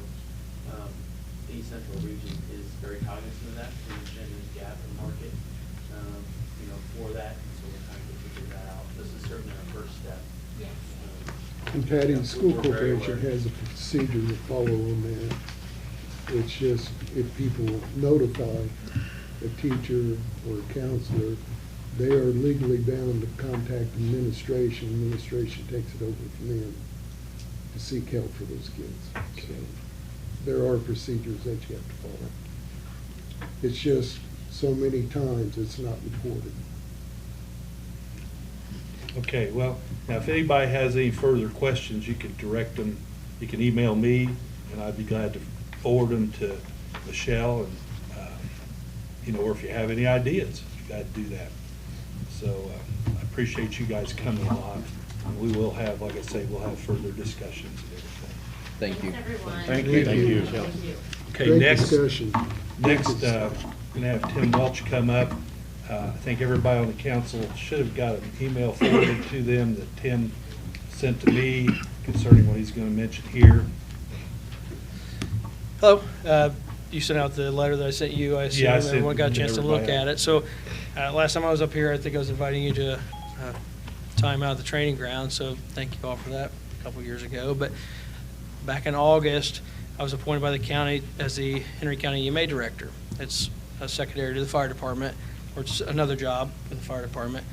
the East Central region, is very cognizant of that, and there's a gap in the market, for that, and so we're trying to figure that out. This is certainly our first step. Yes. And Patty, the school We're very corporation aware. has a procedure to follow on that. It's just if people notify a teacher or a counselor, they are legally bound to contact administration. Administration takes it over from them to seek help for those kids. So there are procedures that you have to follow. It's just so many times it's not reported. Okay, well, now if anybody has any further questions, you can direct them, you can email me, and I'd be glad to forward them to Michelle, and, or if you have any ideas, you gotta do that. So, I appreciate you guys coming along, and we will have, like I say, we'll have further discussions and everything. Thank you. Thanks, everyone. Thank you. Thank you. Thank you. Okay, Great next. discussion. Next, gonna have Tim Welch come up. I think everybody on the council should have got an email forwarded to them that Tim sent to me concerning what he's gonna mention here. Hello. You sent out the letter that I sent you. I assume Yeah, I sent everyone got a chance to look everybody. at it. So last time I was up here, I think I was inviting you to time out at the training ground. So thank you all for that a couple years ago. But back in August, I was appointed by the county as the Henry County EMA director. It's a secondary to the fire department, or it's another job in the fire department.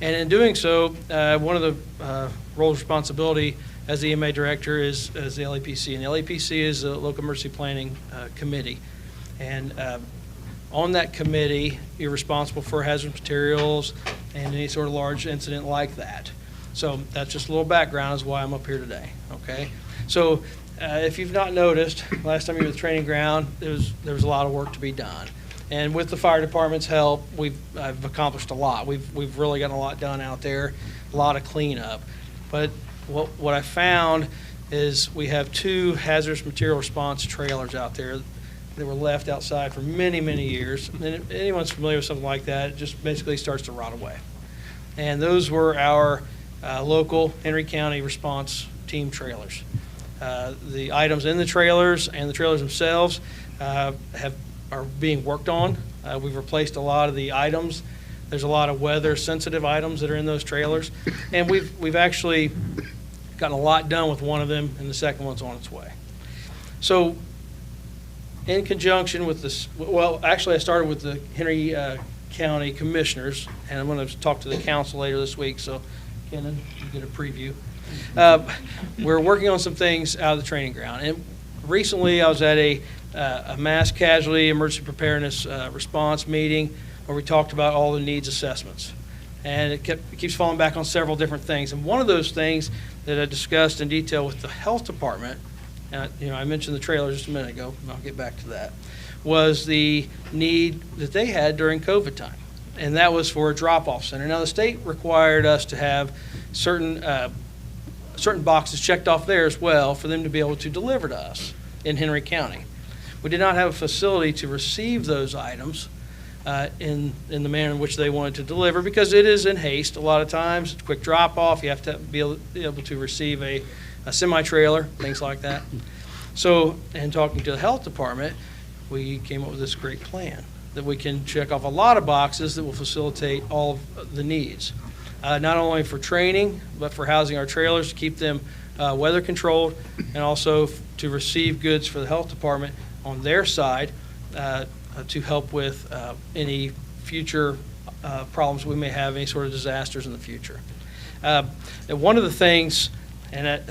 And in doing so, one of the roles responsibility as the EMA director is the LAPC. And the LAPC is the Local Emergency Planning Committee. And on that committee, you're responsible for hazardous materials and any sort of large incident like that. So that's just a little background as why I'm up here today, okay? So if you've not noticed, last time you were at the training ground, there was a lot of work to be done. And with the fire department's help, I've accomplished a lot. We've really gotten a lot done out there, a lot of cleanup. But what I found is we have 2 hazardous material response trailers out there that were left outside for many, many years. And if anyone's familiar with something like that, it just basically starts to rot away. And those were our local Henry County response team trailers. The items in the trailers and the trailers themselves are being worked on. We've replaced a lot of the items. There's a lot of weather-sensitive items that are in those trailers. And we've actually gotten a lot done with one of them, and the second one's on its way. So in conjunction with this, well, actually I started with the Henry County Commissioners, and I'm going to talk to the council later this week, so Kenan, you get a preview. We're working on some things out of the training ground. And recently I was at a mass casualty emergency preparedness response meeting where we talked about all the needs assessments. And it keeps falling back on several different things. And one of those things that I discussed in detail with the health department, I mentioned the trailer just a minute ago, and I'll get back to that, was the need that they had during COVID time. And that was for a drop-off center. Now, the state required us to have certain boxes checked off there as well for them to be able to deliver to us in Henry County. We did not have a facility to receive those items in the manner in which they wanted to deliver, because it is in haste a lot of times. It's a quick drop-off. You have to be able to receive a semi-trailer, things like that. So, in talking to the health department, we came up with this great plan that we can check off a lot of boxes that will facilitate all of the needs. Not only for training, but for housing our trailers to keep them weather controlled, and also to receive goods for the health department on their side to help with any future problems we may have, any sort of disasters in the future. And one of the things, and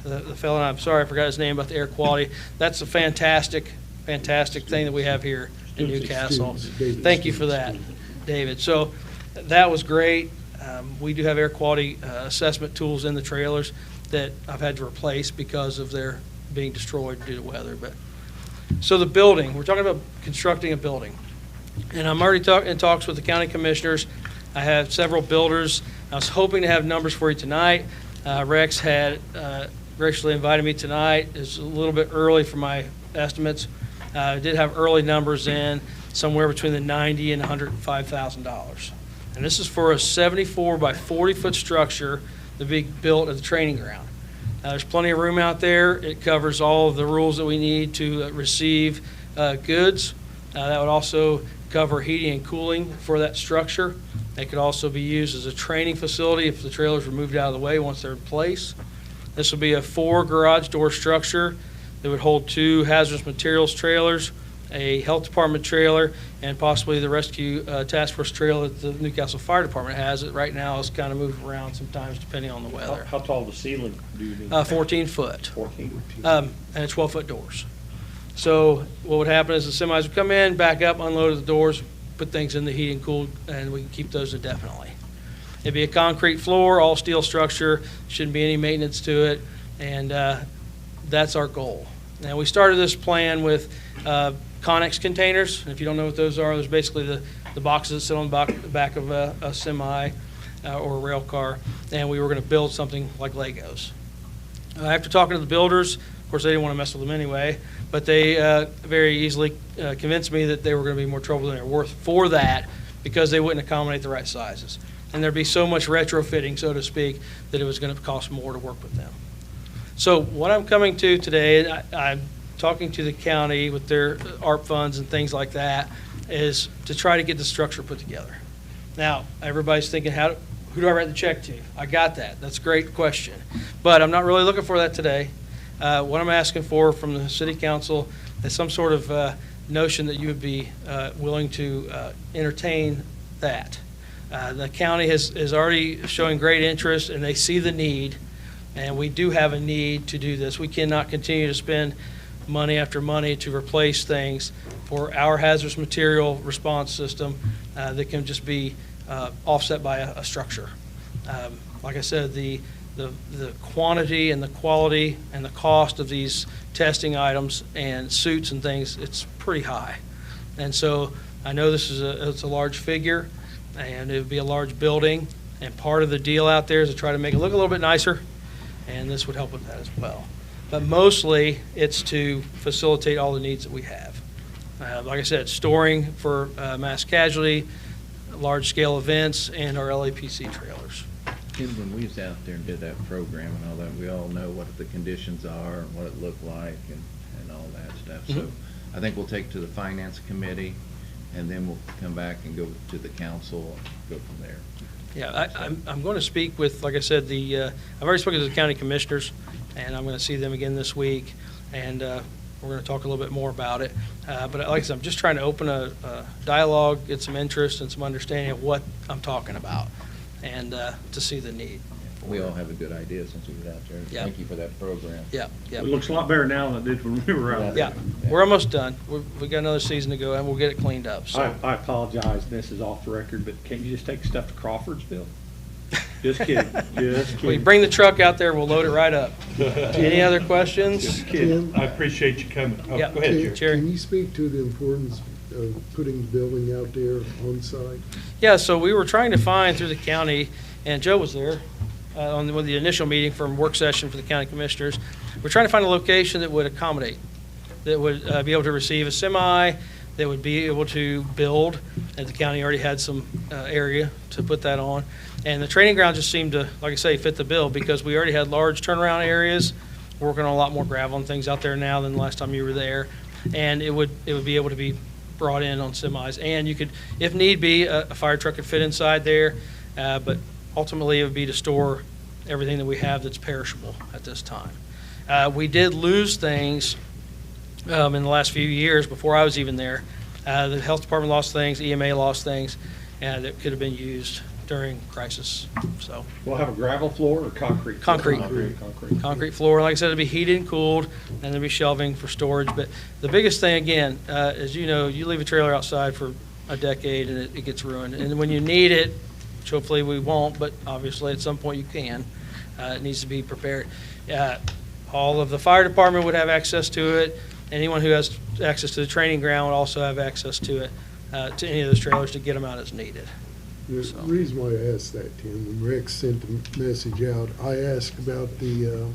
the fellow, and I'm sorry I forgot his name, about the air quality, that's a fantastic thing that we have here in Newcastle. Thank you for that, David. So that was great. We do have air quality assessment tools in the trailers that I've had to replace because of their being destroyed due to weather. So the building, we're talking about constructing a building. And I'm already in talks with the county commissioners. I have several builders. I was hoping to have numbers for you tonight. Rex had graciously invited me tonight. It's a little bit early for my estimates. I did have early numbers in, somewhere between the $90,000 and $105,000. And this is for a 74 by 40 foot structure to be built at the training ground. There's plenty of room out there. It covers all of the rules that we need to receive goods. That would also cover heating and cooling for that structure. It could also be used as a training facility if the trailers were moved out of the way once they're in place. This will be a 4 garage door structure that would hold 2 hazardous materials trailers, a health department trailer, and possibly the rescue task force trailer that the Newcastle Fire Department has. It right now is kind of moved around sometimes depending on the weather. How tall the ceiling do you need? 14 foot. 14. And 12-foot doors. So what would happen is the semis would come in, back up, unload the doors, put things in the heat and cool, and we can keep those indefinitely. It'd be a concrete floor, all steel structure, shouldn't be any maintenance to it, and that's our goal. Now, we started this plan with Connex containers. And if you don't know what those are, there's basically the boxes that sit on the back of a semi or a rail car, and we were going to build something like Legos. After talking to the builders, of course, they didn't want to mess with them anyway, but they very easily convinced me that they were going to be more trouble than they're worth for that, because they wouldn't accommodate the right sizes. And there'd be so much retrofitting, so to speak, that it was going to cost more to work with them. So what I'm coming to today, I'm talking to the county with their ARP funds and things like that, is to try to get the structure put together. Now, everybody's thinking, who do I write the check to? I got that. That's a great question. But I'm not really looking for that today. What I'm asking for from the city council is some sort of notion that you would be willing to entertain that. The county is already showing great interest, and they see the need, and we do have a need to do this. We cannot continue to spend money after money to replace things for our hazardous material response system that can just be offset by a structure. Like I said, the quantity and the quality and the cost of these testing items and suits and things, it's pretty high. And so I know this is it's a large figure, and it would be a large building, and part of the deal out there is to try to make it look a little bit nicer, and this would help with that as well. But mostly, it's to facilitate all the needs that we have. Like I said, storing for mass casualty, large-scale events, and our LAPC trailers. Ken, when we was out there and did that program and all that, we all know what the conditions are and what it looked like and all that stuff. So Mhm. I think we'll take it to the finance committee, and then we'll come back and go to the council and go from there. Yeah, I'm going to speak with, like I said, I've already spoken to the county commissioners, and I'm going to see them again this week, and we're going to talk a little bit more about it. But like I said, I'm just trying to open a dialogue, get some interest and some understanding of what I'm talking about, and to see the need. We all have a good idea since we were out there. Yeah. Thank you for that program. Yeah, yeah. It looks a lot better now than it did when we were out there. Yeah, we're almost done. We got another season to go, and we'll get it cleaned up, so. I apologize, this is off the record, but can't you just take stuff to Crawfordsville? Just kidding, just We kidding. bring the truck out there, we'll load it right up. Any other questions? Just kidding. I appreciate you coming. Oh, Yeah. go ahead, Can Jerry. can you speak to the importance of putting the building out there on site? Yeah, so we were trying to find through the county, and Joe was there with the initial meeting from work session for the county commissioners. We're trying to find a location that would accommodate, that would be able to receive a semi, that would be able to build, and the county already had some area to put that on. And the training ground just seemed to, like I say, fit the bill because we already had large turnaround areas. We're working on a lot more gravel and things out there now than the last time you were there. And it would be able to be brought in on semis. And you could, if need be, a fire truck could fit inside there. But ultimately, it would be to store everything that we have that's perishable at this time. We did lose things in the last few years before I was even there. The health department lost things, EMA lost things, and that could have been used during crisis. So We'll have a gravel floor or concrete? Concrete. Concrete. concrete floor, like I said, it'll be heated and cooled, and there'll be shelving for storage. But the biggest thing, again, as you know, you leave a trailer outside for a decade and it gets ruined. And when you need it, which hopefully we won't, but obviously at some point you can, it needs to be prepared. All of the fire department would have access to it. Anyone who has access to the training ground would also have access to it, to any of those trailers to get them out as needed. The reason why I asked that, Tim, when Rex sent the message out, I asked about the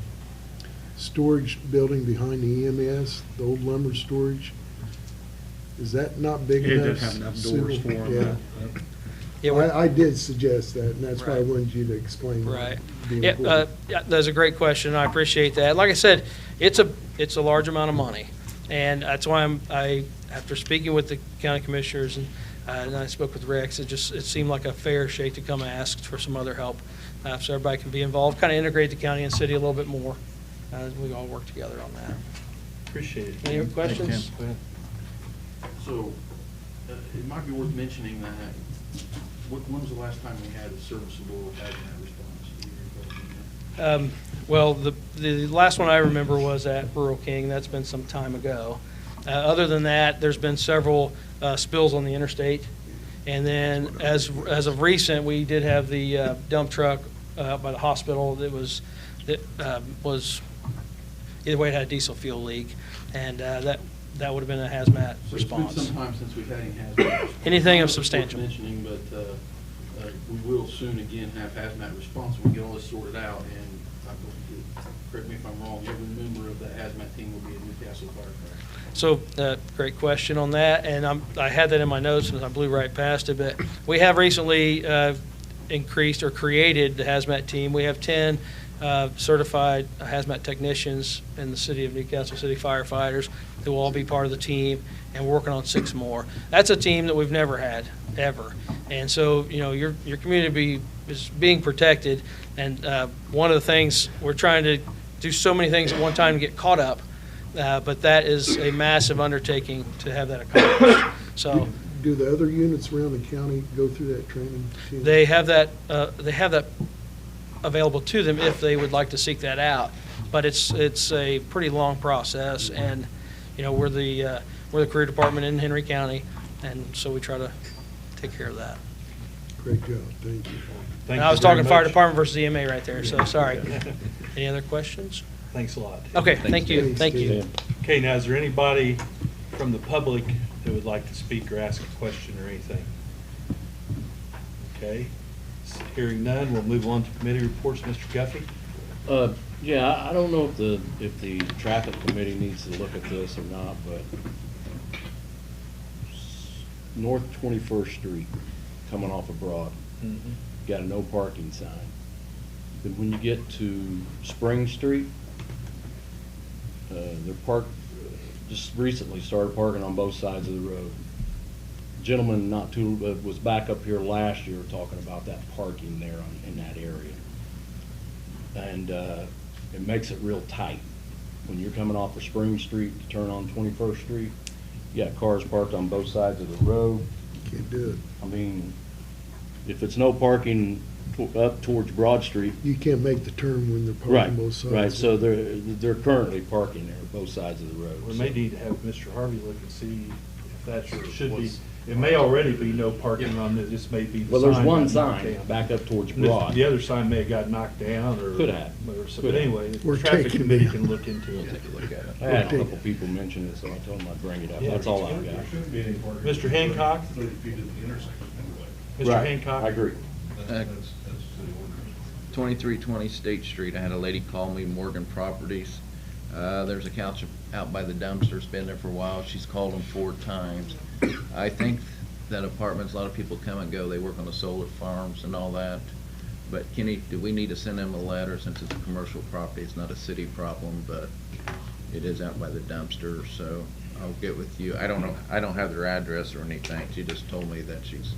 storage building behind the EMS, the old lumber storage. Is that not big It enough? doesn't have enough doors for Suitable? them. Yeah, we're- I did suggest that, and that's why I Right. wanted you to explain. Right. the Yeah, importance. yeah, that's a great question. I appreciate that. Like I said, it's a large amount of money. And that's why after speaking with the county commissioners and I spoke with Rex, it seemed like a fair shake to come ask for some other help. So everybody can be involved, kind of integrate the county and city a little bit more. We all work together on that. Appreciate it. Any other questions? Go ahead. So, it might be worth mentioning that, when was the last time we had a serviceable hazmat response? Do you recall? Well, the last one I remember was at Rural King. That's been some time ago. Other than that, there's been several spills on the interstate. And then as of recent, we did have the dump truck by the hospital that was either way, it had a diesel fuel leak. And that would have been a hazmat So response. It's been some time since we've had any hazmat response. Anything of It's worth substantial. mentioning, but we will soon again have hazmat response when we get all this sorted out. And I believe, correct me if I'm wrong, every member of that hazmat team will be a Newcastle firefighter. So, great question on that, and I had that in my notes and I blew right past it, but we have recently increased or created the hazmat team. We have 10 certified hazmat technicians in the city of Newcastle City firefighters who will all be part of the team, and we're working on 6 more. That's a team that we've never had, ever. And so, your community is being protected, and one of the things, we're trying to do so many things at one time to get caught up. But that is a massive undertaking to have that accomplished. So Do the other units around the county go through that training? Tim? they have that available to them if they would like to seek that out. But it's a pretty long process, and we're the career department in Henry County, and so we try to take care of that. Great job, thank you. And I was talking fire department versus EMA right there, so sorry. Any other questions? Thanks a lot. Okay, thank you, thank you. Okay, now is there anybody from the public that would like to speak or ask a question or anything? Okay, hearing none, we'll move on to committee reports. Mr. Guffey? Yeah, I don't know if the traffic committee needs to look at this or not, but North 21st Street, coming off of Broad, got a no parking sign. Then when you get to Spring Street, they're just recently started parking on both sides of the road. Gentleman was back up here last year talking about that parking there in that area. And it makes it real tight. When you're coming off of Spring Street to turn on 21st Street, you got cars parked on both sides of the road. Can't do it. I mean, if it's no parking up towards Broad Street. You can't make the turn when they're Right, parking both sides. right, so they're currently parking there, both sides of the road. We may need to have Mr. Harvey look and see if that should be, it may already be no parking on this, this may be the sign. Well, there's one got knocked sign down. back up towards And this- Broad. The other sign may have got knocked down or. Could have. But anyway, the We're traffic taking committee it. can look into it. I had a couple people mention it, so I told them I'd bring it up. Yeah. That's all I've got. Mr. Hancock? 30 feet at the intersection anyway. Mr. Right, Hancock? I agree. That's city ordinance. 2320 State Street, I had a lady call me, Morgan Properties. There's a couch out by the dumpster, it's been there for a while, she's called them 4 times. I think that apartments, a lot of people come and go, they work on the solar farms and all that. But Kenny, do we need to send them a letter, since it's a commercial property, it's not a city problem, but it is out by the dumpster, so I'll get with you. I don't know, I don't have their address or anything, she just told me that she's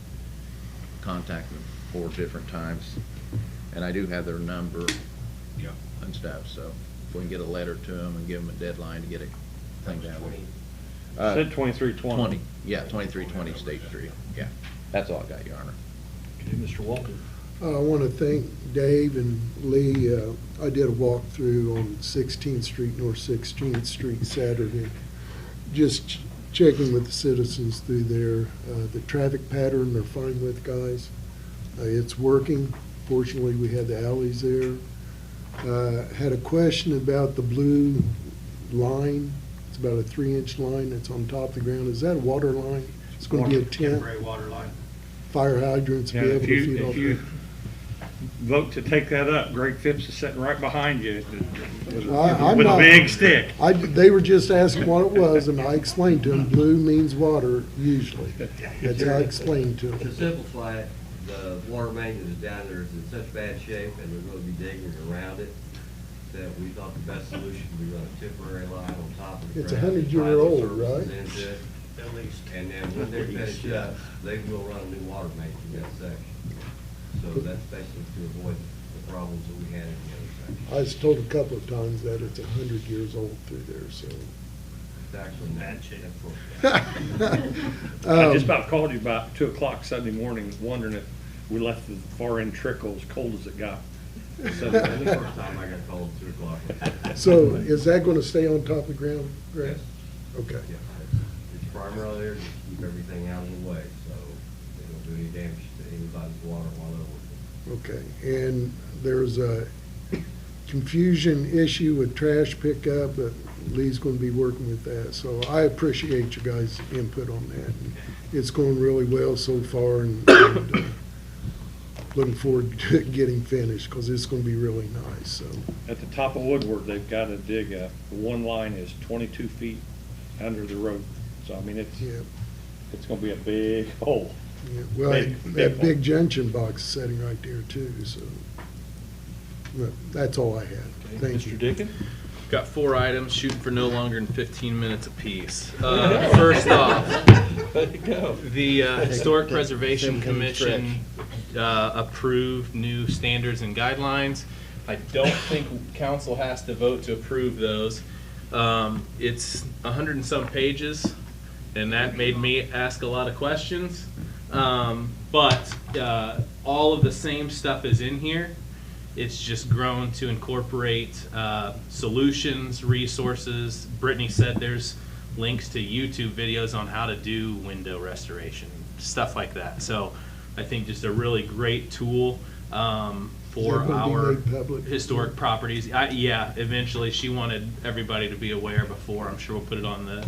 contacted them 4 different times. And I do have their number Yeah. and stuff, so if we can get a letter to them and give them a deadline to get it cleaned out. Said 2320. Yeah, 2320 State Street, yeah. That's all I got, Your Honor. Okay, Mr. Walter? I want to thank Dave and Lee. I did a walkthrough on 16th Street, North 16th Street Saturday, just checking with the citizens through there. The traffic pattern they're fine with, guys. It's working. Fortunately, we had the alleys there. Had a question about the blue line. It's about a 3-inch line that's on top of the ground. Is that a water line? It's going to be a tent. Temporary water line. Fire hydrants be Yeah, able to feed all if you that. vote to take that up, Greg Phipps is sitting right behind you I'm with a not- big stick. They were just asking what it was, and I explained to them, blue means water usually. That's how I explained to To them. simplify it, the water main that is down there is in such bad shape, and they're gonna be digging around it, that we thought the best solution would be run a temporary line on top of the It's ground. 100-year-old, tie the services right? into it, At least. And then when they finish up, they will run a new water main through that section. So that's basically to avoid the problems that we had in the other section. I was told a couple of times that it's 100 years old through there, so. It's actually bad shape. I just about called you about 2 o'clock Sunday morning, wondering if we left the far end trickle as cold as it got. So the first time I got called at 2 o'clock. So is that going to stay on top of the ground, Greg? Okay. Yeah, it's primarily there to keep everything out of the way, so they don't do any damage to anybody's water while they're working. Okay, and there's a confusion issue with trash pickup, but Lee's going to be working with that. So I appreciate you guys' input on that. It's going really well so far, and looking forward to it getting finished, because it's going to be really nice, so. At the top of Woodward, they've got to dig the one line is 22 feet under the road. So, I mean, it's going to be a big hole. Yeah, well, that big junction box is sitting right there too, so. But that's all I had. Thank you. Mr. Dickon? Got 4 items, shooting for no longer than 15 minutes apiece. First off, There you go. the Historic Preservation 17 Commission approved new standards and guidelines. I don't think council has to vote to approve those. It's 100 and some pages, and that made me ask a lot of questions. But all of the same stuff is in here. It's just grown to incorporate solutions, resources. Brittany said there's links to YouTube videos on how to do window restoration, stuff like that. So I think just a really great tool for Is that gonna be our made public? historic properties. Yeah, eventually she wanted everybody to be aware before. I'm sure we'll put it on the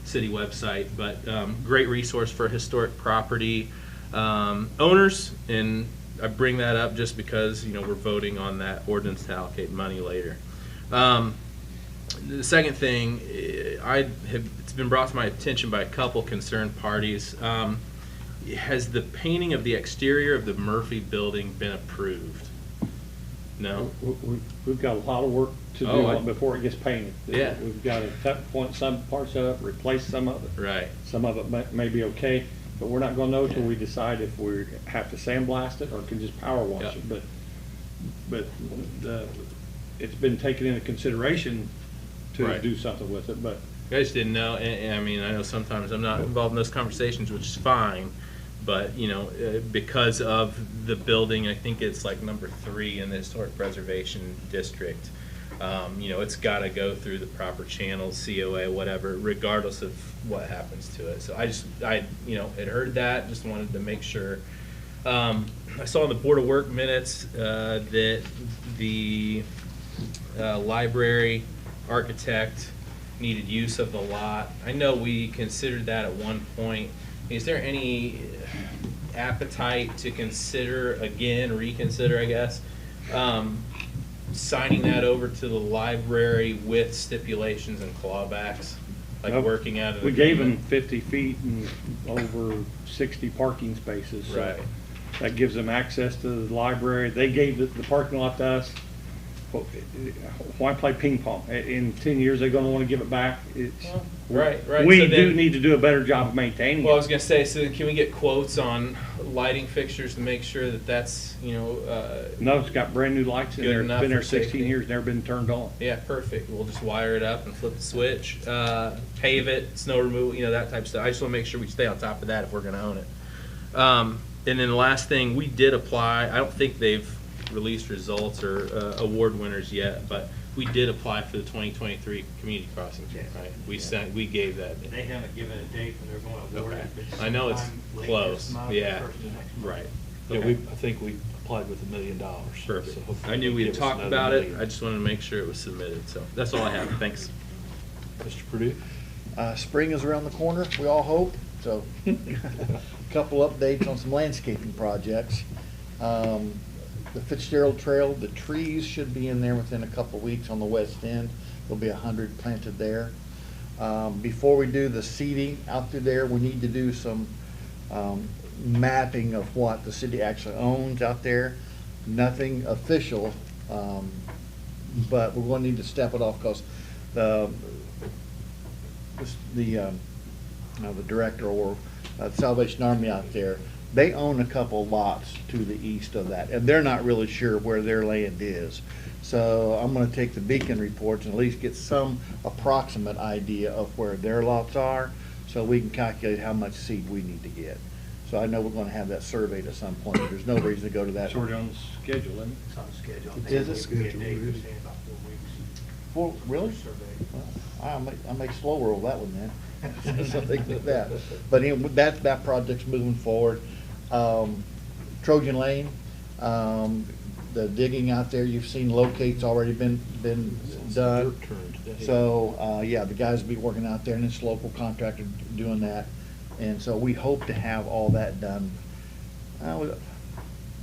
city website, but great resource for historic property owners. And I bring that up just because, you know, we're voting on that ordinance to allocate money later. The second thing, it's been brought to my attention by a couple concerned parties. Has the painting of the exterior of the Murphy building been approved? No? We've got a lot of work to do on it before it gets painted. Yeah. We've got to cut point some parts of it, replace some of it. Right. Some of it may be okay, but we're not gonna know till we decide if we have to sandblast it or can just power wash it. But it's been taken into consideration to do something with it, but. I just didn't know, and I mean, I know sometimes I'm not involved in those conversations, which is fine, but, you know, because of the building, I think it's like number 3 in the Historic Preservation District, you know, it's got to go through the proper channels, COA, whatever, regardless of what happens to it. So I you know, had heard that, just wanted to make sure. I saw in the Board of Work minutes that the library architect needed use of the lot. I know we considered that at one point. Is there any appetite to reconsider, I guess, signing that over to the library with stipulations and clawbacks, like working out of the We gave them 50 feet and over 60 parking spaces. So right. That gives them access to the library. They gave the parking lot to us. Why play ping pong? In 10 years, they're going to want to give it back. Right. We So do need to do a better job of maintaining Well, I it. was going to say, so can we get quotes on lighting fixtures to make sure that that's, you know, No, it's got brand new lights in good there. It's enough been there for 16 safety? years, never been turned on. Yeah, perfect. We'll just wire it up and flip the switch, pave it, snow removal, you know, that type of stuff. I just want to make sure we stay on top of that if we're going to own it. And then the last thing, we did apply. I don't think they've released results or award winners yet, but we did apply for the 2023 community crossing grant, right? We gave that. They haven't given a date when they're going to award it. but it's I know it's sometime late close. this month or Yeah, first of next month. right. Yeah, Okay. I think we applied with $1 million. Perfect. So hopefully I knew we had they'll give us talked another about it. million. I just wanted to make sure it was submitted. So that's all I have. Thanks. Mr. Purdue? Spring is around the corner, we all hope, so a couple updates on some landscaping projects. The Fitzgerald Trail, the trees should be in there within a couple weeks on the west end. There'll be 100 planted there. Before we do the seeding out through there, we need to do some mapping of what the city actually owns out there. Nothing official, but we're going to need to step it off because the director or Salvation Army out there, they own a couple lots to the east of that, and they're not really sure where their land is. So I'm gonna take the Beacon reports and at least get some approximate idea of where their lots are, so we can calculate how much seed we need to get. So I know we're gonna have that surveyed at some point. There's no reason to go to that. It's already on the schedule, isn't it? It's on the schedule. Is it? It's gonna be a date within about 4 weeks. Well, really? Survey. Well, I'll make slow roll that one then. Something like that. But anyway, that project's moving forward. Trojan Lane, the digging out there, you've seen locates already been done. Dirt turn today. So, yeah, the guys will be working out there, and it's local contractor doing that. And so we hope to have all that done,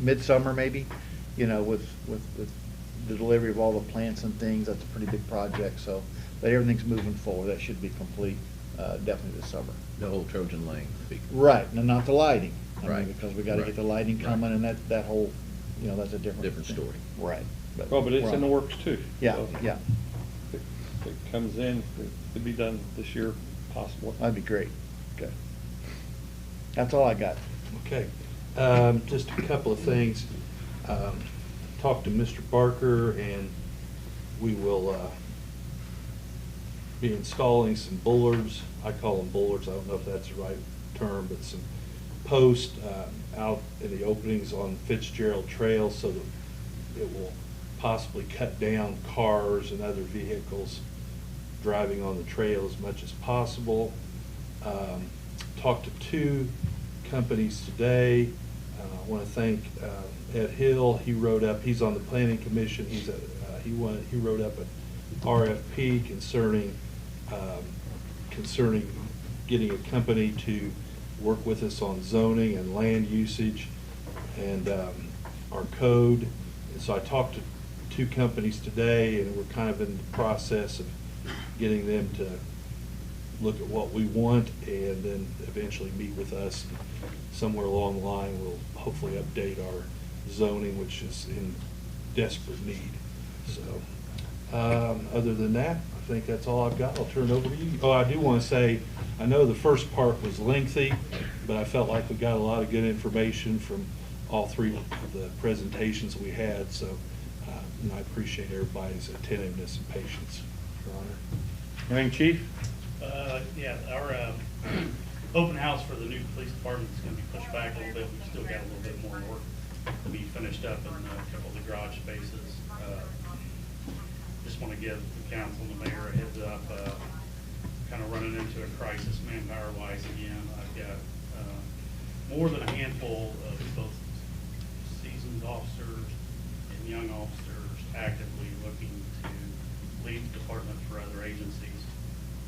midsummer maybe, you know, with the delivery of all the plants and things. That's a pretty big project, so, but everything's moving forward. That should be complete, definitely this summer. The whole Trojan Lane. Right, and not the lighting. I mean, Right. because we gotta Right. get the lighting coming, and that whole, you know, that's a different Different thing. story. Right. Oh, but it's we're in the on- works too. Yeah, So yeah, If it comes in, it could be done this year, possibly. that'd be great. Okay. That's all I got. Okay, just a couple of things. Talked to Mr. Barker, and we will be installing some bullards. I call them bullards, I don't know if that's the right term, but some posts out in the openings on Fitzgerald Trail so that it will possibly cut down cars and other vehicles driving on the trail as much as possible. Talked to two companies today. I want to thank Ed Hill. He wrote up, he's on the planning commission. He wrote up an RFP concerning getting a company to work with us on zoning and land usage and our code. And so I talked to 2 companies today, and we're kind of in the process of getting them to look at what we want and then eventually meet with us. Somewhere along the line, we'll hopefully update our zoning, which is in desperate need. So, other than that, I think that's all I've got. I'll turn it over to you. Oh, I do want to say, I know the first part was lengthy, but I felt like we got a lot of good information from all 3 of the presentations we had. So, and I appreciate everybody's attentiveness and patience, Your Honor. Anything, Chief? Yeah, our open house for the new police department is going to be pushed back a little bit. We've still got a little bit more work to be finished up in a couple of the garage spaces. Just want to give the council and the mayor a heads up, kind of running into a crisis manpower-wise again. I've got more than a handful of both seasoned officers and young officers actively looking to leave the department for other agencies.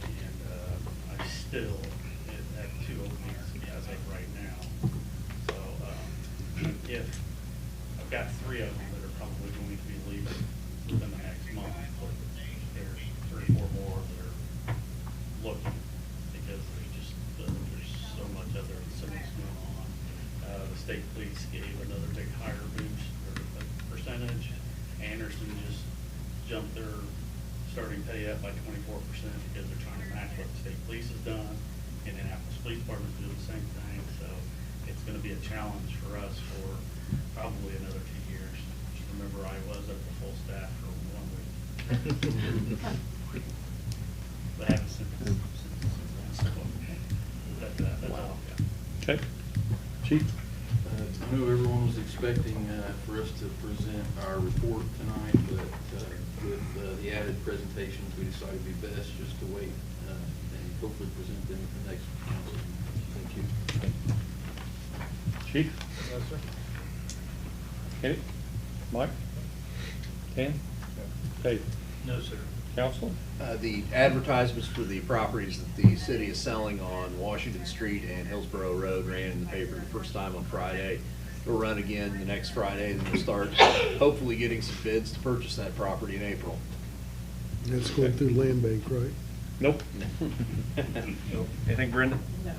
And I still have 2 openings as of right now. So if I've got 3 of them that are probably going to be leaving within the next month, but there's 3 or 4 more that are looking because there's so much other incentives going on. The state police gave another big hire boost or a percentage. Anderson just jumped their starting pay up by 24% because they're trying to match what the state police has done. Indianapolis Police Department's doing the same thing. So it's going to be a challenge for us for probably another 2 years. Just remember, I was at the full staff for 1 week. But I haven't since then. That's all I've got. Okay. Chief? I know everyone was expecting for us to present our report tonight, but with the added presentations, we decided it'd be best just to wait and hopefully present them at the next council meeting. Thank you. Chief? Yes, sir. Kenny? Mike? Ken? Dave? No, sir. Council? The advertisements for the properties that the city is selling on Washington Street and Hillsborough Road ran in the paper the first time on Friday. It'll run again the next Friday, and we'll start hopefully getting some bids to purchase that property in April. That's going through land bank, right? Nope. Nope. Anything, Brendan? No.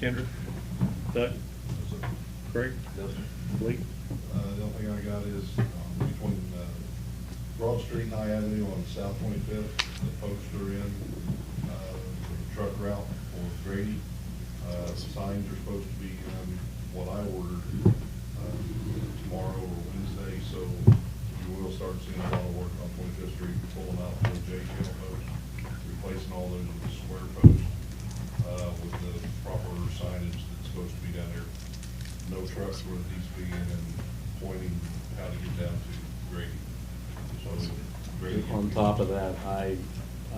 Kendra? Doug? Craig? Lee? The only thing I got is between Broad Street and High Avenue on South 25th, the posts are in for the truck route for Grady. The signs are supposed to be what I ordered tomorrow or Wednesday, so you will start seeing a lot of work on 25th Street, pulling out the J-channel posts, replacing all those with square posts with the proper signage that's supposed to be down there. No trucks where it needs to be in and pointing how to get down to Grady. So Grady. On top of that, I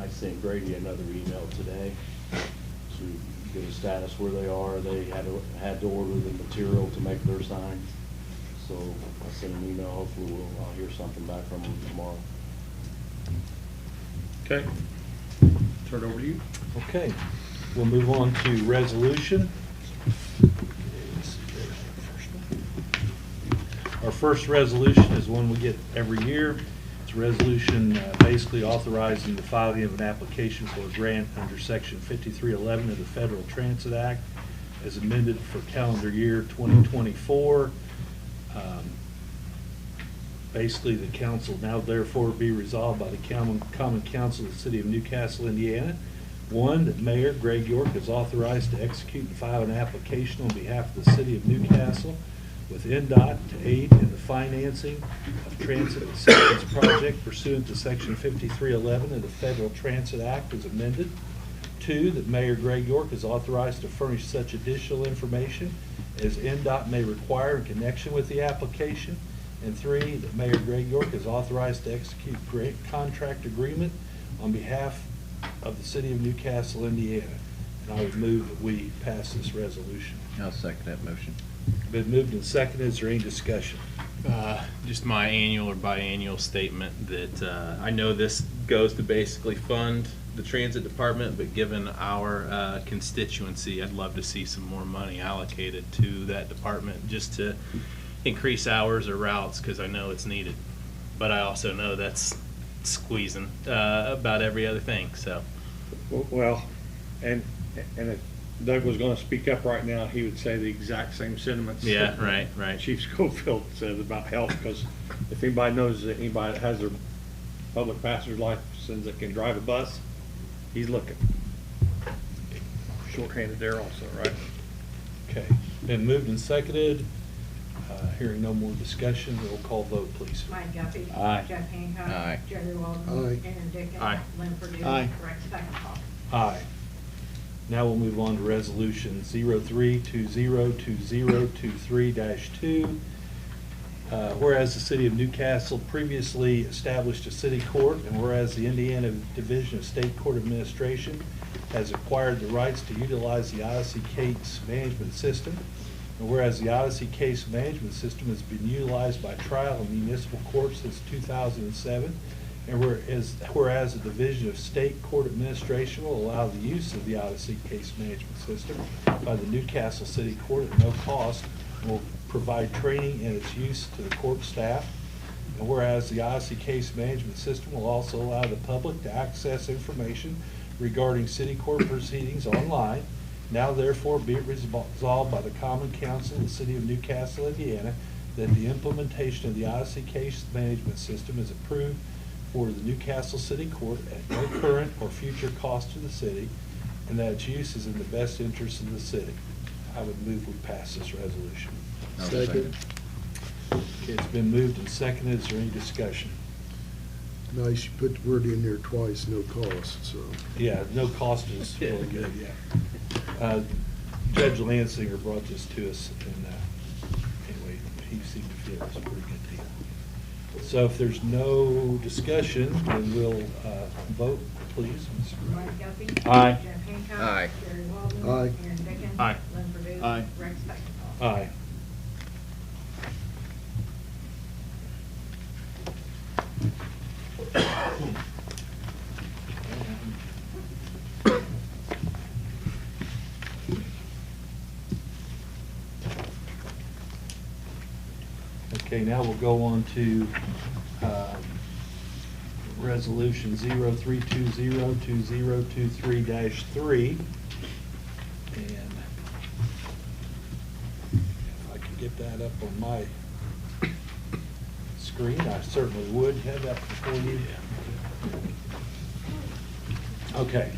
sent Grady another email today to get a status where they are. They had to order the material to make their sign. So I sent an email. Hopefully I'll hear something back from them tomorrow. Okay. Turn it over to you. Okay, we'll move on to resolution. Our first resolution is one we get every year. It's a resolution basically authorizing the filing of an application for a grant under Section 5311 of the Federal Transit Act as amended for calendar year 2024. Basically, the council now therefore be resolved by the Common Council of the City of Newcastle, Indiana. 1, that Mayor Greg York is authorized to execute and file an application on behalf of the City of Newcastle with NDOT to aid in the financing of transit assistance project pursuant to Section 5311 of the Federal Transit Act as amended. 2, that Mayor Greg York is authorized to furnish such additional information as NDOT may require in connection with the application. And 3, that Mayor Greg York is authorized to execute grant contract agreement on behalf of the City of Newcastle, Indiana. And I would move that we pass this resolution. I'll second that motion. Been moved and seconded. Is there any discussion? Just my annual or biannual statement that I know this goes to basically fund the transit department, but given our constituency, I'd love to see some more money allocated to that department just to increase hours or routes, because I know it's needed. But I also know that's squeezing about every other thing, so. Well, and if Doug was gonna speak up right now, he would say the exact same sentiments. Yeah, right. Chief Schofield said about health, because if anybody knows that anybody that has their public passenger license that can drive a bus, he's looking. Shorthanded there also, right? Okay, been moved and seconded. Hearing no more discussion, roll call vote, please. Mike Guffey. Aye. Jeff Hancock. Aye. Jerry Walden. Aye. Aaron Dickens. Aye. Lynn Purdue. Aye. Rex Beckhoff. Aye. Now we'll move on to resolution 03-2020-23-2. Whereas the city of Newcastle previously established a city court, and whereas the Indiana Division of State Court Administration has acquired the rights to utilize the Odyssey Case Management System, and whereas the Odyssey Case Management System has been utilized by trial and municipal courts since 2007, and whereas the Division of State Court Administration will allow the use of the Odyssey Case Management System by the Newcastle City Court at no cost, and will provide training in its use to the court staff, and whereas the Odyssey Case Management System will also allow the public to access information regarding city court proceedings online, now therefore be it resolved by the Common Council of the City of Newcastle, Indiana, that the implementation of the Odyssey Case Management System is approved for the Newcastle City Court at no current or future cost to the city, and that its use is in the best interest of the city. I would move we pass this resolution. I'll Second. Okay, it's been moved and seconded. Is there any discussion? Nice, you put the word in there twice, no cost, so. Yeah, no cost is really good, yeah. Judge Lansinger brought this to us, and anyway, he seemed to feel it was a pretty good deal. So if there's no discussion, then we'll vote, please. Ms. Gray. Mike Guffey. Aye. Jeff Hancock. Aye. Jerry Walden. Aye. Aaron Dickens. Aye. Lynn Purdue. Aye. Rex Beckhoff. Aye. Okay, now we'll go on to Resolution 03-2020-23-3. And if I can get that up on my screen, I certainly would have that before you. Okay.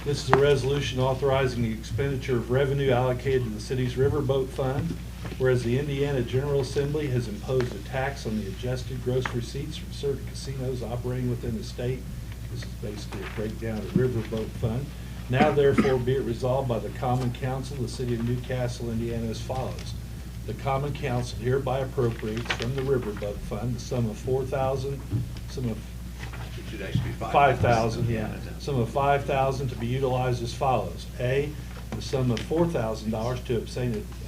This is a resolution authorizing the expenditure of revenue allocated to the city's riverboat fund, whereas the Indiana General Assembly has imposed a tax on the adjusted gross receipts from certain casinos operating within the state. This is basically a breakdown of riverboat fund. Now therefore be it resolved by the Common Council of the City of Newcastle, Indiana as follows. The Common Council hereby appropriates from the riverboat fund the sum of $4,000, It should actually be $5,000, yeah. Sum of $5,000 to be utilized as follows. A, the sum of $4,000 to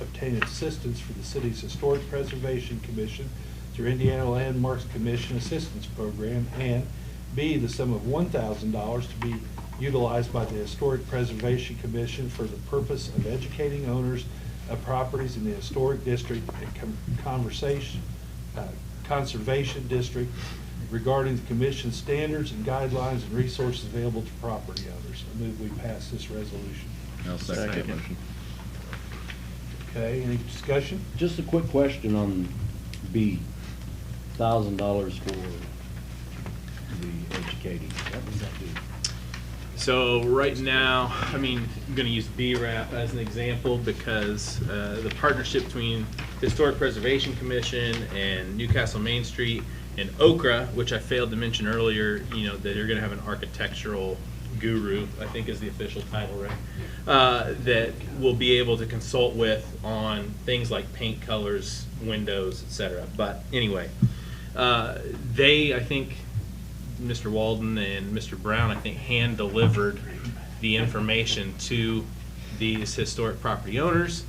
obtain assistance for the city's Historic Preservation Commission through Indiana Landmarks Commission Assistance Program, and B, the sum of $1,000 to be utilized by the Historic Preservation Commission for the purpose of educating owners of properties in the Historic District and Conservation District regarding the Commission's standards and guidelines and resources available to property owners. I move we pass this resolution. I'll second that motion. Okay, any discussion? Just a quick question on B, $1,000 for the educating. What does that do? So right now, I'm gonna use BRAP as an example because the partnership between Historic Preservation Commission and Newcastle Main Street and Okra, which I failed to mention earlier, that they're gonna have an architectural guru, I think is the official title, right? That we'll be able to consult with on things like paint colors, windows, etc. But anyway, I think, Mr. Walden and Mr. Brown, I think, hand-delivered the information to these historic property owners.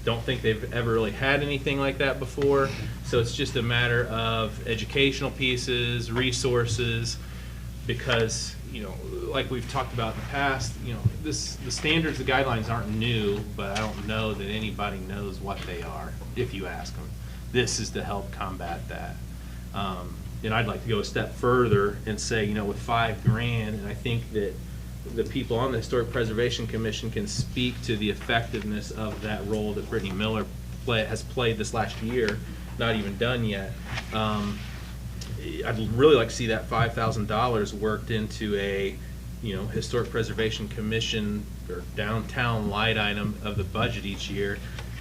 Don't think they've ever really had anything like that before. So it's just a matter of educational pieces, resources, because, like we've talked about in the past, you know, the standards, the guidelines aren't new, but I don't know that anybody knows what they are if you ask them. This is to help combat that. And I'd like to go a step further and say, you know, with $5 grand, and I think that the people on the Historic Preservation Commission can speak to the effectiveness of that role that Brittany Miller has played this last year, not even done yet. I'd really like to see that $5,000 worked into a, you know, Historic Preservation Commission or downtown light item of the budget each year,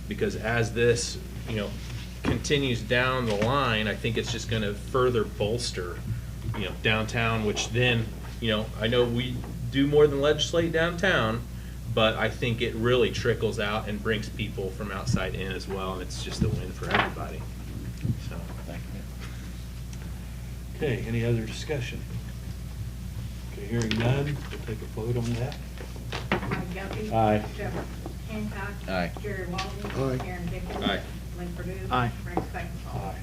because as this, you know, continues down the line, I think it's just going to further bolster, you know, downtown, which then, you know, I know we do more than legislate downtown, but I think it really trickles out and brings people from outside in as well, and it's just a win for everybody. So, thank you. Okay, any other discussion? Okay, hearing none, we'll take a vote on that. Mike Guthrie. Aye. Jeff Hancock. Aye. Jerry Walden. Aye. Aaron Dickens. Aye. Lynn Purdue. Aye. Frank Steigenfeld. Aye.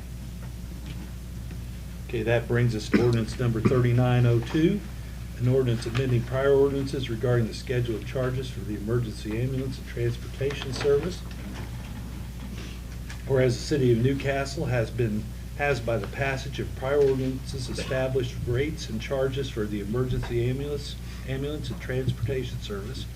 Okay, that brings us to ordinance number 3902, an ordinance amending prior ordinances regarding the schedule of charges for the emergency ambulance and transportation service. Whereas the city of Newcastle has by the passage of prior ordinances established rates and charges for the emergency ambulance and transportation service.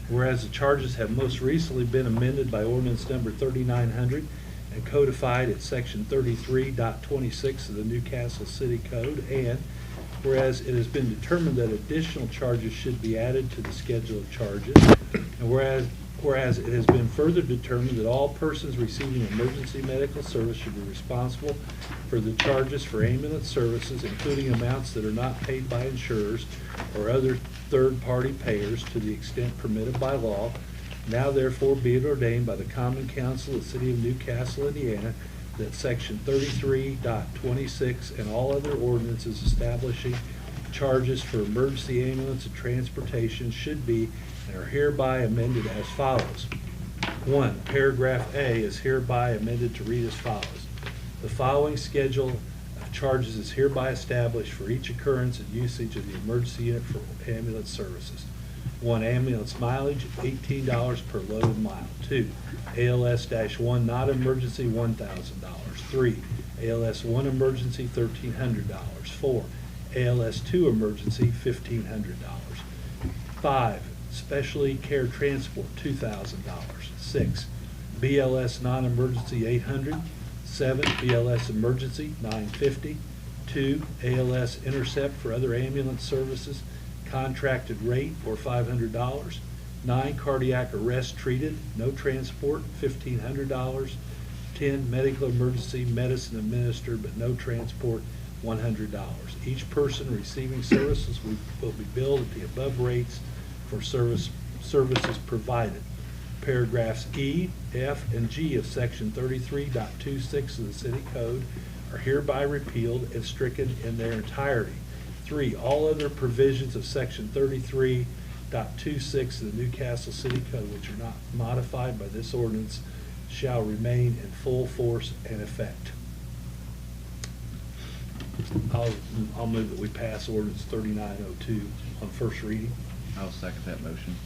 Whereas the charges have most recently been amended by ordinance number 3900 and codified at section 33.26 of the Newcastle City Code, and whereas it has been determined that additional charges should be added to the schedule of charges, and whereas it has been further determined that all persons receiving emergency medical service should be responsible for the charges for ambulance services, including amounts that are not paid by insurers or other third-party payers to the extent permitted by law. Now therefore be it ordained by the Common Council of the City of Newcastle, Indiana, that section 33.26 and all other ordinances establishing charges for emergency ambulance and transportation should be and are hereby amended as follows. 1. Paragraph A is hereby amended to read as follows. The following schedule of charges is hereby established for each occurrence and usage of the emergency unit for ambulance services. 1. Ambulance mileage, $18 per loaded mile. 2. ALS-1 not emergency, $1,000. 3. ALS-1 emergency, $1,300. 4. ALS-2 emergency, $1,500. 5. Specialty care transport, $2,000. 6. BLS non-emergency, $800. 7. BLS emergency, $950. 2. ALS intercept for other ambulance services, contracted rate, or $500. 9. Cardiac arrest treated, no transport, $1,500. 10. Medical emergency medicine administered but no transport, $100. Each person receiving services will be billed at the above rates for services provided. Paragraphs E, F, and G of section 33.26 of the City Code are hereby repealed and stricken in their entirety. 3. All other provisions of section 33.26 of the Newcastle City Code which are not modified by this ordinance shall remain in full force and effect. I'll move that we pass ordinance 3902 on first reading. I'll second that motion.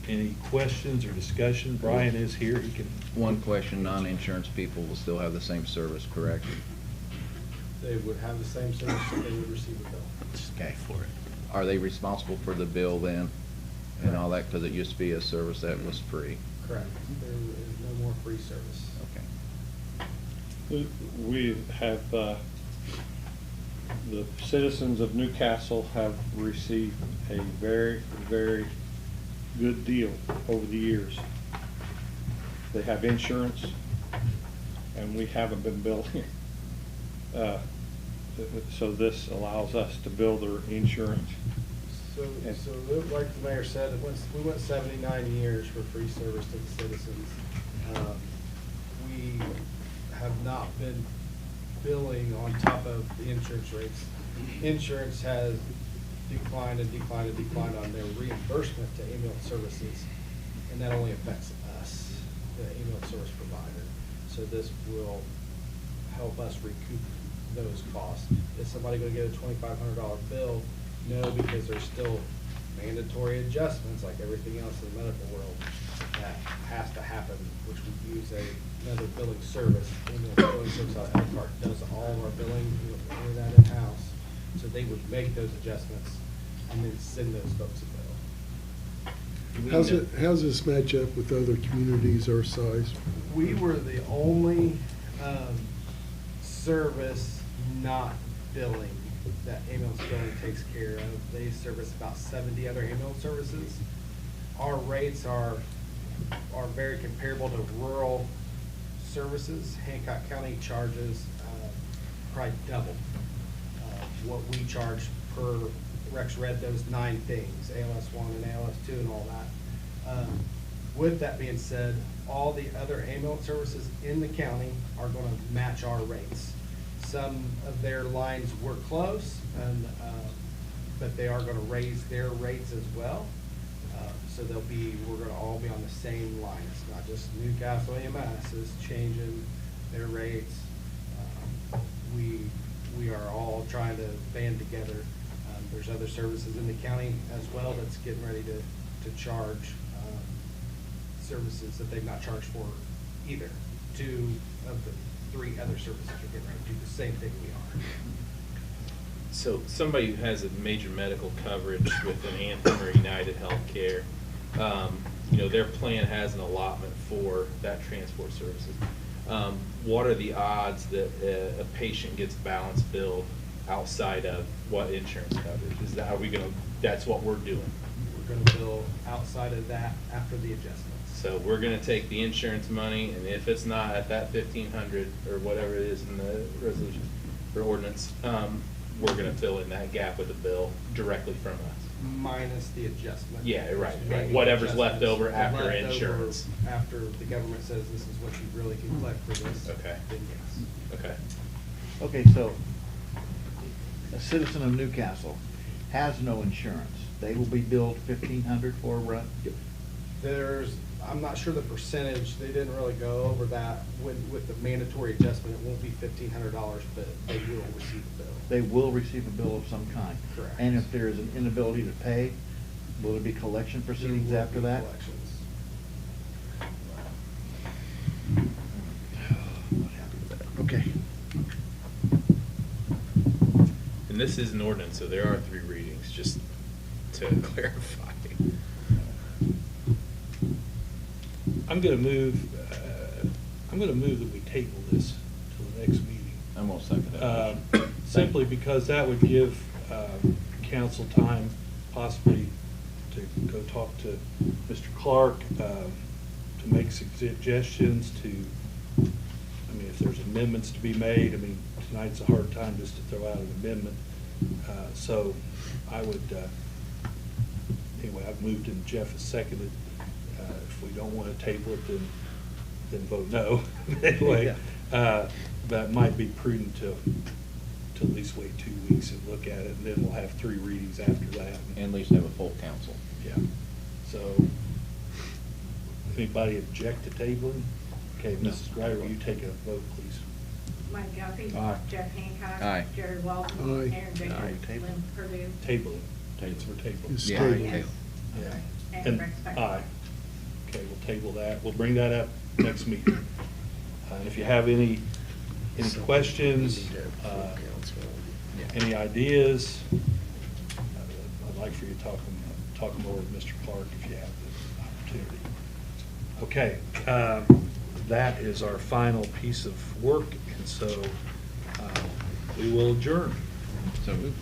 Any questions or discussion? Brian is here. He can. One question, non-insurance people will still have the same service, correct? They would have the same service that they would receive a bill. Okay. For it. Are they responsible for the bill then and all that? Because it used to be a service that was free. Correct. There is no more free service. Okay. We have, the citizens of Newcastle have received a very, very good deal over the years. They have insurance, and we haven't been billing. So this allows us to bill their insurance. So like the mayor said, we went 79 years for free service to the citizens. We have not been billing on top of the insurance rates. Insurance has declined and declined and declined on their reimbursement to ambulance services, and that only affects us, the ambulance service provider. So this will help us recoup those costs. Is somebody going to get a $2,500 bill No, because there's still mandatory adjustments, like everything else in the medical world, that has to happen, which we use another billing service. Ambulance billing service out of Elkhart does all of our billing, we don't do that in-house. So they would make those adjustments and then send those folks a bill. How's this match up with other communities our size? We were the only service not billing that ambulance billing takes care of. They service about 70 other ambulance services. Our rates are very comparable to rural services. Hancock County charges probably double what we charge per. Rex read those 9 things, ALS1 and ALS2 and all that. With that being said, all the other ambulance services in the county are going to match our rates. Some of their lines were close, but they are going to raise their rates as well. So we're going to all be on the same line. It's not just Newcastle EMS is changing their rates. We are all trying to band together. There's other services in the county as well that's getting ready to charge services that they've not charged for either. 2 of the 3 other services are getting ready to do the same thing we are. So somebody who has a major medical coverage with an Anthem or United Healthcare, their plan has an allotment for that transport services. What are the odds that a patient gets balance billed outside of what insurance coverage? Is that, that's what we're doing? We're gonna bill outside of that after the adjustments. So we're gonna take the insurance money, and if it's not at that 1,500 or whatever it is in the resolution or ordinance, we're gonna fill in that gap with a bill directly from us. Minus the adjustment. Yeah, right. Maybe Whatever's left adjustments, over after left over insurance. After the government says this is what you really can collect for this. Okay. Then yes. Okay. Okay, so a citizen of Newcastle has no insurance. They will be billed 1,500 for a run? I'm not sure the percentage, they didn't really go over that. With the mandatory adjustment, it won't be $1,500, but they will receive a bill. They will receive a bill of some kind? Correct. And if there is an inability to pay, will there be collection proceedings There will after be that? collections. Okay. And this is an ordinance, so there are 3 readings, just to clarify. I'm gonna move that we table this till the next meeting. I'm gonna second that. Simply because that would give council time possibly to go talk to Mr. Clark, to make suggestions, if there's amendments to be made. Tonight's a hard time just to throw out an amendment. So I would, anyway, I've moved and Jeff has seconded. If we don't want to table it, then vote no. Anyway, that might be prudent to at least wait 2 weeks and look at it, and then we'll have 3 readings after that. And at least have a full council. Yeah. So, anybody object to tabling? Okay, No. Mrs. Greider, will you take a vote, please? Mike Guffey. Aye. Jeff Hancock. Aye. Jerry Walton. Aye. Aaron Jacobs. Aye. Lynn Purdue. Table it. It's for table. It's Yeah. tabled. Yes. Yeah. And Rex Becker. Aye. Okay, we'll table that. We'll bring that up next meeting. And if you have any questions, any ideas, I'd like for you to talk more with Mr. Clark if you have the opportunity. Okay, that is our final piece of work, and so we will adjourn. So moved.